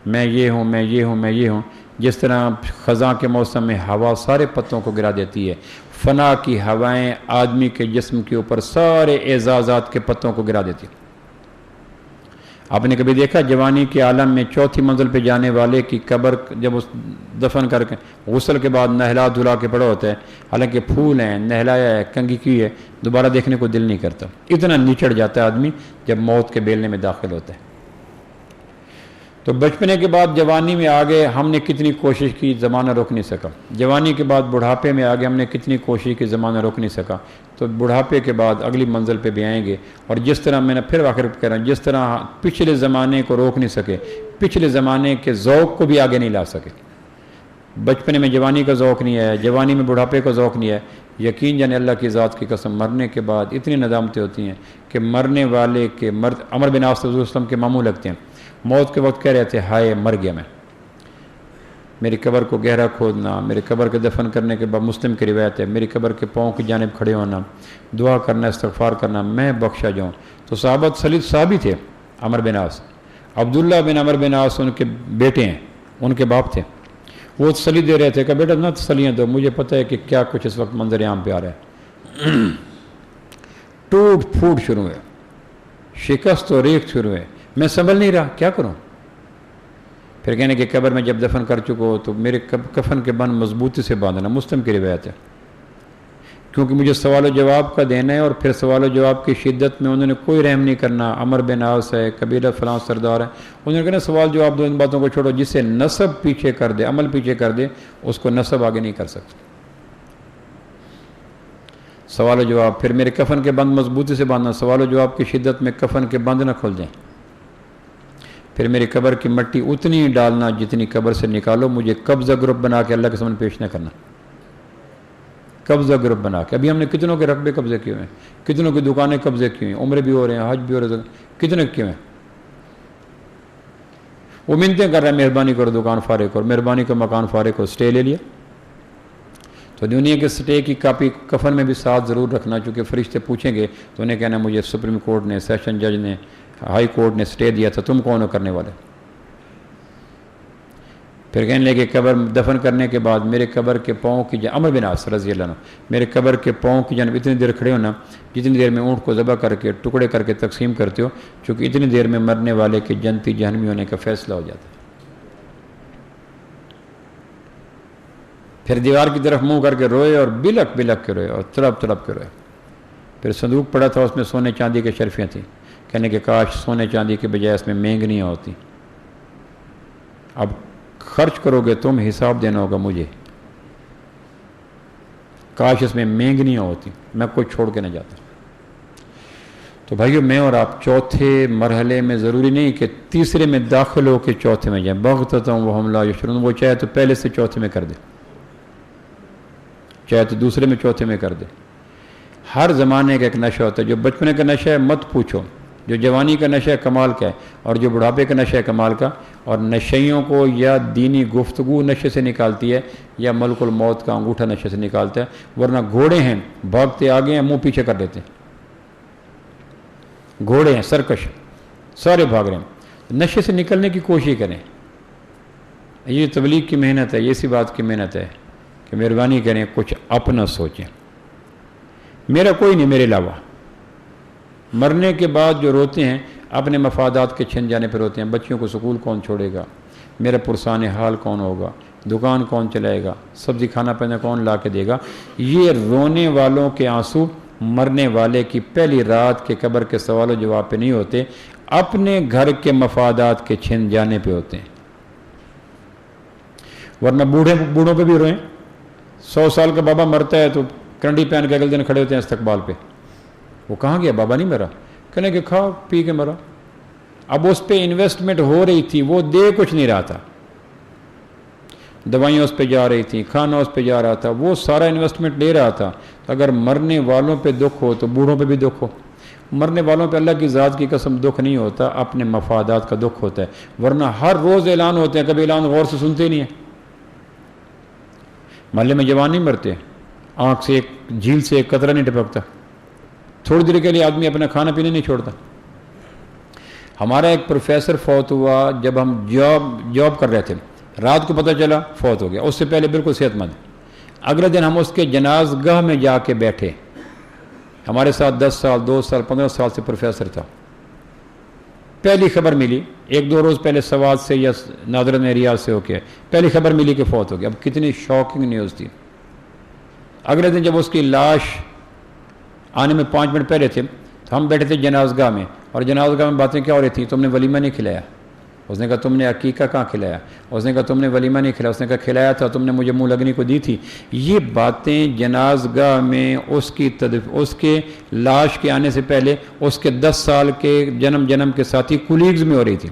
S1: میں یہ ہوں، میں یہ ہوں، میں یہ ہوں۔ جس طرح خزاں کے موسم میں ہوا سارے پتوں کو گرا دیتی ہے، فنا کی ہوائیں آدمی کے جسم کے اوپر سارے اعزازات کے پتوں کو گرا دیتی ہیں۔ آپ نے کبھی دیکھا جوانی کے عالم میں چوتھی منزل پہ جانے والے کی قبر جب اس دفن کر کے غسل کے بعد نہلا دھلا کے پڑا ہوتا ہے، حالانکہ پھول ہیں، نہلایا ہے، کنگھی کی ہے، دوبارہ دیکھنے کو دل نہیں کرتا، اتنا نچڑ جاتا ہے آدمی جب موت کے بیلنے میں داخل ہوتا ہے۔ تو بچپنے کے بعد جوانی میں آگے ہم نے کتنی کوشش کی، زمانہ روک نہیں سکا۔ جوانی کے بعد بڑھاپے میں آگے ہم نے کتنی کوشش کی، زمانہ روک نہیں سکا۔ تو بڑھاپے کے بعد اگلی منزل پہ بھی آئیں گے، اور جس طرح میں نے پھر آخر کہہ رہا ہوں، جس طرح پچھلے زمانے کو روک نہیں سکے، پچھلے زمانے کے ذوق کو بھی آگے نہیں لا سکے۔ بچپنے میں جوانی کا ذوق نہیں ہے، جوانی میں بڑھاپے کا ذوق نہیں ہے، یقین جانے اللہ کی ذات کی قسم مرنے کے بعد اتنی ندامتیں ہوتی ہیں کہ مرنے والے کے عمر بن عاص رضی اللہ عنہ وسلم کے ماموں لگتے ہیں، موت کے وقت کہہ رہے تھے ہائے مر گیا میں، میری قبر کو گہرا کھودنا، میری قبر کے دفن کرنے کے بعد مسلم کی روایت ہے، میری قبر کے پاؤں کی جانب کھڑے ہونا، دعا کرنا، استغفار کرنا، میں بخشا جاؤں۔ تو صحابی تھے عمر بن عاص، عبداللہ بن عمر بن عاص ان کے بیٹے ہیں، ان کے باپ تھے، وہ تسلی دے رہے تھے کہ بیٹا نہ تسلیاں دو، مجھے پتہ ہے کہ کیا کچھ اس وقت منظر عام پہ آ رہا ہے۔ ٹوٹ پھوٹ شروع ہے، شکست و ریخت شروع ہے، میں سنبھل نہیں رہا، کیا کروں؟ پھر کہنے کہ قبر میں جب دفن کر چکو تو میرے کفن کے بند مضبوطی سے باندھنا، مسلم کی روایت ہے، کیونکہ مجھے سوال و جواب کا دینا ہے، اور پھر سوال و جواب کی شدت میں انہوں نے کوئی رحم نہیں کرنا۔ عمر بن عاص ہے، قبیلہ فلاں سردار ہے، انہوں نے کہنا سوال جواب دو، ان باتوں کو چھوڑو، جسے نسب پیچھے کر دے، عمل پیچھے کر دے، اس کو نسب آگے نہیں کر سکتا۔ سوال و جواب، پھر میرے کفن کے بند مضبوطی سے باندھنا، سوال و جواب کی شدت میں کفن کے بند نہ کھل جائیں، پھر میری قبر کی مٹی اتنی ڈالنا جتنی قبر سے نکالو، مجھے قبضہ گروپ بنا کے اللہ کے سامنے پیش نہ کرنا، قبضہ گروپ بنا کے۔ ابھی ہم نے کتنوں کے رقبے قبضے کیے ہیں، کتنوں کی دکانیں قبضے کی ہیں، عمرے بھی ہو رہے ہیں، حج بھی ہو رہے ہیں، کتنے کیے ہیں، وہ منتیں کر رہے ہیں مہربانی کرو دکان فارغ کرو، مہربانی کرو مکان فارغ کرو، سٹے لے لیا۔ تو دنیا کے سٹے کی کاپی کفن میں بھی ساتھ ضرور رکھنا، چونکہ فرشتے پوچھیں گے تو انہیں کہنا مجھے سپریم کورٹ نے، سیشن جج نے، ہائی کورٹ نے سٹے دیا تھا، تم کون ہو کرنے والے؟ پھر کہنے لگے قبر دفن کرنے کے بعد میرے قبر کے پاؤں کی جانب، عمر بن عاص رضی اللہ عنہ، میرے قبر کے پاؤں کی جانب اتنی دیر کھڑے ہونا جتنی دیر میں اونٹ کو ذبح کر کے ٹکڑے کر کے تقسیم کرتے ہو، چونکہ اتنی دیر میں مرنے والے کے جنتی جہنمی ہونے کا فیصلہ ہو جاتا ہے۔ پھر دیوار کی طرف منہ کر کے روئے، اور بلک بلک کے روئے، اور تڑپ تڑپ کے روئے۔ پھر صندوق پڑا تھا، اس میں سونے چاندی کے شرفیاں تھیں، کہنے کہ کاش سونے چاندی کے بجائے اس میں مینگنیاں ہوتی، اب خرچ کرو گے تم، حساب دینا ہوگا مجھے۔ کاش اس میں مینگنیاں ہوتی، میں کوئی چھوڑ کے نہ جاتا۔ تو بھائیو میں اور آپ چوتھے مرحلے میں ضروری نہیں کہ تیسرے میں داخل ہو کے چوتھے میں جائیں، بغتۃ وہم لا یشعرون، وہ چاہے تو پہلے سے چوتھے میں کر دے، چاہے تو دوسرے میں چوتھے میں کر دے۔ ہر زمانے کا ایک نشہ ہوتا ہے، جو بچپنے کا نشہ ہے مت پوچھو، جو جوانی کا نشہ ہے کمال کا ہے، اور جو بڑھاپے کا نشہ ہے کمال کا۔ اور نشیوں کو یا دینی گفتگو نشے سے نکالتی ہے یا ملک الموت کا انگوٹھا نشے سے نکالتا ہے، ورنہ گھوڑے ہیں بھاگتے آگے ہیں، منہ پیچھے کر دیتے ہیں، گھوڑے ہیں سرکش، سارے بھاگ رہے ہیں۔ نشے سے نکلنے کی کوشش کریں، یہ تبلیغ کی محنت ہے، یہ اسی بات کی محنت ہے کہ مہربانی کریں کچھ اپنا سوچیں۔ میرا کوئی نہیں میرے علاوہ، مرنے کے بعد جو روتے ہیں اپنے مفادات کے چھن جانے پر روتے ہیں، بچیوں کو سکول کون چھوڑے گا، میرا پرسان حال کون ہوگا، دکان کون چلائے گا، سبزی کھانا پینا کون لا کے دے گا۔ یہ رونے والوں کے آنسو مرنے والے کی پہلی رات کے قبر کے سوال و جواب پہ نہیں ہوتے، اپنے گھر کے مفادات کے چھن جانے پہ ہوتے ہیں۔ ورنہ بوڑھوں پہ بھی روئیں، 100 سال کا بابا مرتا ہے تو کنڈی پہن کے اگلے دن کھڑے ہوتے ہیں استقبال پہ، وہ کہاں گیا بابا نہیں مرا، کہنے کہ کھا پی کے مرا۔ اب اس پہ انویسٹمنٹ ہو رہی تھی، وہ دے کچھ نہیں رہا تھا، دوائیاں اس پہ جا رہی تھیں، کھانا اس پہ جا رہا تھا، وہ سارا انویسٹمنٹ لے رہا تھا۔ اگر مرنے والوں پہ دکھ ہو تو بوڑھوں پہ بھی دکھ ہو۔ مرنے والوں پہ اللہ کی ذات کی قسم دکھ نہیں ہوتا، اپنے مفادات کا دکھ ہوتا ہے، ورنہ ہر روز اعلان ہوتے ہیں، کبھی اعلان غور سے سنتے نہیں ہیں۔ محلے میں جوان نہیں مرتے، آنکھ سے ایک جھیل سے ایک قطرہ نہیں ٹپکتا، تھوڑی دیر کے لیے آدمی اپنا کھانا پینے نہیں چھوڑتا۔ ہمارا ایک پروفیسر فوت ہوا جب ہم جاب کر رہے تھے، رات کو پتہ چلا فوت ہو گیا، اس سے پہلے بالکل صحت مند۔ اگلے دن ہم اس کے جنازگاہ میں جا کے بیٹھے، ہمارے ساتھ 10 سال 2 سال 15 سال سے پروفیسر تھا۔ پہلی خبر ملی 1-2 روز پہلے سوات سے یا نادر نے ریاض سے ہو کے پہلی خبر ملی کہ فوت ہو گیا۔ اب کتنی شاکنگ نیوز تھی۔ اگلے دن جب اس کی لاش آنے میں 5 منٹ پہلے تھے تو ہم بیٹھے تھے جنازگاہ میں، اور جنازگاہ میں باتیں کیا ہو رہی تھیں، تم نے ولیمہ نہیں کھلایا۔ اس نے کہا تم نے عقیقہ کہاں کھلایا، اس نے کہا تم نے ولیمہ نہیں کھلایا، اس نے کہا کھلایا تھا، تم نے مجھے منہ لگنی کو دی تھی۔ یہ باتیں جنازگاہ میں اس کے لاش کے آنے سے پہلے اس کے 10 سال کے جنم کے ساتھی کولیگز میں ہو رہی تھی۔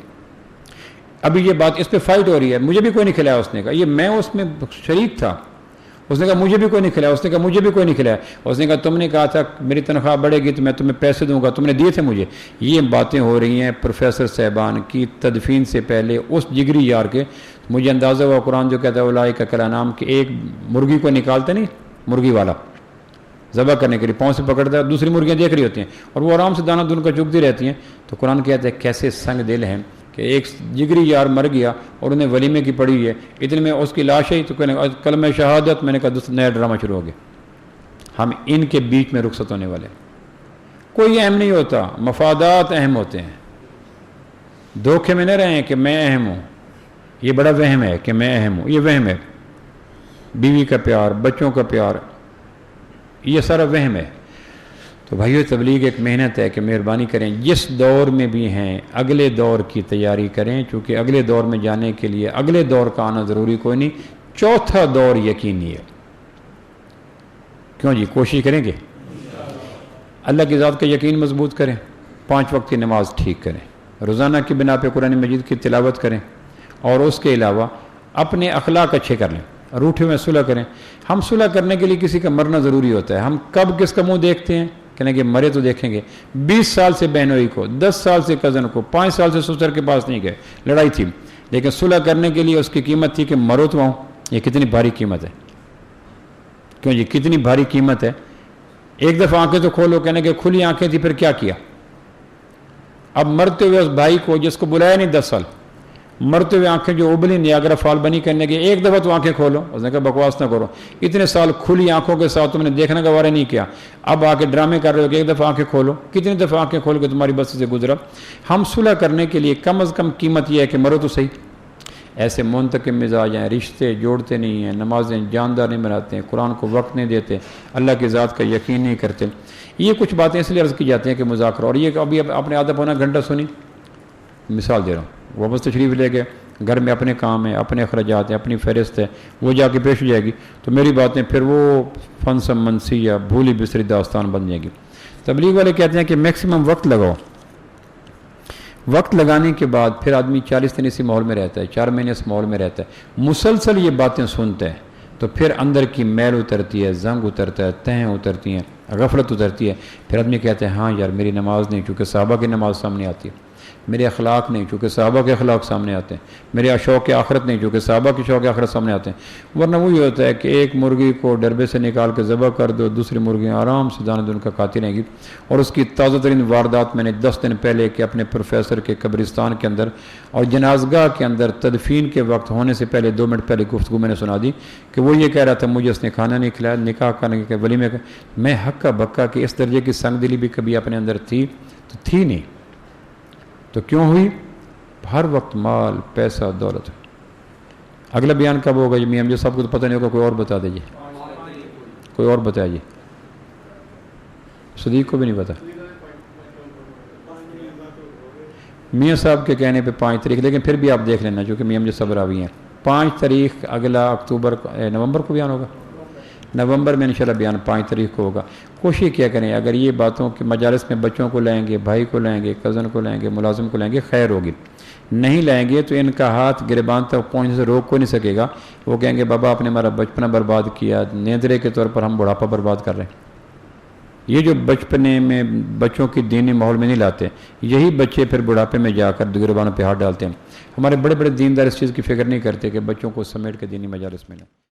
S1: ابھی یہ بات اس پہ فائٹ ہو رہی ہے، مجھے بھی کوئی نہیں کھلایا۔ اس نے کہا یہ میں اس میں شریک تھا۔ اس نے کہا مجھے بھی کوئی نہیں کھلایا، اس نے کہا مجھے بھی کوئی نہیں کھلایا۔ اس نے کہا تم نے کہا تھا میری تنخواہ بڑھے گی تو میں تمہیں پیسے دوں گا، تم نے دیے تھے مجھے۔ یہ باتیں ہو رہی ہیں پروفیسر صاحبان کی تدفین سے پہلے اس جگری یار کے۔ مجھے اندازہ ہوا قرآن جو کہتا ہے اولئک کالانعام، کہ ایک مرغی کو نکالتے نہیں مرغی والا ذبح کرنے کے لیے، پاؤں سے پکڑتا ہے، دوسری مرغیاں دیکھ رہی ہوتی ہیں اور وہ آرام سے دانہ دن کا چگتی رہتی ہیں۔ تو قرآن کہتا ہے کیسے سنگ دل ہیں کہ ایک جگری یار مر گیا اور انہیں ولیمے کی پڑی ہے، اتنے میں اس کی لاش ہے تو کلمہ شہادت، میں نے کہا دوسرا نیا ڈرامہ شروع ہو گیا۔ ہم ان کے بیچ میں رخصت ہونے والے، کوئی اہم نہیں ہوتا، مفادات اہم ہوتے ہیں۔ دھوکے میں نہ رہیں کہ میں اہم ہوں، یہ بڑا وہم ہے کہ میں اہم ہوں، یہ وہم ہے۔ بیوی کا پیار، بچوں کا پیار، یہ سارا وہم ہے۔ تو بھائیو تبلیغ ایک محنت ہے کہ مہربانی کریں جس دور میں بھی ہیں اگلے دور کی تیاری کریں، چونکہ اگلے دور میں جانے کے لیے اگلے دور کا آنا ضروری کوئی نہیں، چوتھا دور یقینی ہے۔ کیوں جی، کوشش کریں گے اللہ کی ذات کا یقین مضبوط کریں، 5 وقت کی نماز ٹھیک کریں، روزانہ کی بنا پہ قرآن مجید کی تلاوت کریں، اور اس کے علاوہ اپنے اخلاق اچھے کر لیں، روٹھے میں صلح کریں۔ ہم صلح کرنے کے لیے کسی کا مرنا ضروری ہوتا ہے۔ ہم کب کس کا منہ دیکھتے ہیں، کہنے کہ مرے تو دیکھیں گے۔ 20 سال سے بہنوئی کو، 10 سال سے کزن کو، 5 سال سے سسر کے پاس نہیں گئے، لڑائی تھی، لیکن صلح کرنے کے لیے اس کی قیمت تھی کہ مرو تو آؤں۔ یہ کتنی بھاری قیمت ہے، کیوں جی کتنی بھاری قیمت ہے۔ ایک دفعہ آنکھیں تو کھولو، کہنے کہ کھلی آنکھیں تھی پھر کیا کیا۔ اب مرتے ہوئے اس بھائی کو جس کو بلایا نہیں 10 سال، مرتے ہوئے آنکھیں جو ابلی نیاگرا فال بنی کرنے کے، ایک دفعہ تو آنکھیں کھولو۔ اس نے کہا بکواس نہ کرو، اتنے سال کھلی آنکھوں کے ساتھ تم نے دیکھنا گوارا نہیں کیا، اب آ کے ڈرامے کر رہے ہو کہ ایک دفعہ آنکھیں کھولو۔ کتنی دفعہ آنکھیں کھول کے تمہاری بستی سے گزرا۔ ہم صلح کرنے کے لیے کم از کم قیمت یہ ہے کہ مرو تو صحیح۔ ایسے منتقم مزاج ہیں، رشتے جوڑتے نہیں ہیں، نمازیں جاندار نہیں بناتے ہیں، قرآن کو وقت نہیں دیتے، اللہ کی ذات کا یقین نہیں کرتے۔ یہ کچھ باتیں اس لیے عرض کی جاتی ہیں کہ مذاکرہ، اور یہ ابھی آپ نے آدھا پونا گھنٹہ سنی، مثال دے رہا ہوں، واپس تشریف لے کے گھر میں اپنے کام ہیں، اپنے اخراجات ہیں، اپنی فہرست ہے، وہ جا کے پیش ہو جائے گی تو میری باتیں پھر وہ فن منسی یا بھولی بسری داستان بن جائے گی۔ تبلیغ والے کہتے ہیں کہ میکسیمم وقت لگاؤ، وقت لگانے کے بعد پھر آدمی 40 دن اسی ماحول میں رہتا ہے، 4 مہینے اس ماحول میں رہتا ہے، مسلسل یہ باتیں سنتا ہے تو پھر اندر کی میل اترتی ہے، زنگ اترتا ہے، تہیں اترتی ہیں، غفلت اترتی ہے، پھر آدمی کہتے ہیں ہاں یار میری نماز نہیں، چونکہ صحابہ کی نماز سامنے آتی ہے، میرے اخلاق نہیں، چونکہ صحابہ کے اخلاق سامنے آتے ہیں، میرے شوق آخرت نہیں، چونکہ صحابہ کے شوق آخرت سامنے آتے ہیں۔ ورنہ وہی ہوتا ہے کہ ایک مرغی کو ڈربے سے نکال کے ذبح کر دو، دوسری مرغیاں آرام سے دانے دن کا کھاتی رہیں گی، اور اس کی تازہ ترین واردات میں نے 10 دن پہلے کہ اپنے پروفیسر کے قبرستان کے اندر اور جنازگاہ کے اندر تدفین کے وقت ہونے سے پہلے 2 منٹ پہلے گفتگو میں نے سنا دی کہ وہ یہ کہہ رہا تھا مجھے اس نے کھانا نہیں کھلایا، نکاح کرنے کے ولیمے کا، میں حق کا بکا کہ اس درجے کی سنگ دلی بھی کبھی اپنے اندر تھی تو تھی نہیں، تو کیوں ہوئی؟ ہر وقت مال، پیسہ، دولت۔ اگلا بیان کب ہوگا یہ میاں؟ مجھے سب کو تو پتہ نہیں ہوگا، کوئی اور بتا دیجیے، کوئی اور بتائیے، صدیق کو بھی نہیں پتا۔ میاں صاحب کے کہنے پہ 5 تاریخ، لیکن پھر بھی آپ دیکھ لینا چونکہ میاں مجھے صبر راوی ہیں، 5 تاریخ اگلا اکتوبر نومبر کو بیان ہوگا، نومبر میں انشاءاللہ بیان 5 تاریخ کو ہوگا۔ کوشش کیا کریں اگر یہ باتوں کے مجالس میں بچوں کو لائیں گے، بھائی کو لائیں گے، کزن کو لائیں گے، ملازم کو لائیں گے، خیر ہوگی، نہیں لائیں گے تو ان کا ہاتھ گریبان تک پہنچنے سے روک کو نہیں سکے گا، وہ کہیں گے بابا آپ نے ہمارا بچپنا برباد کیا، نیندرے کے طور پر ہم بڑھاپا برباد کر رہے ہیں۔ یہ جو بچپنے میں بچوں کی دینی ماحول میں نہیں لاتے، یہی بچے پھر بڑھاپے میں جا کر گریبانوں پہ ہاتھ ڈالتے ہیں۔ ہمارے بڑے بڑے دیندار اس چیز کی فکر نہیں کرتے کہ بچوں کو سمیٹ کے دینی مجالس میں لیں۔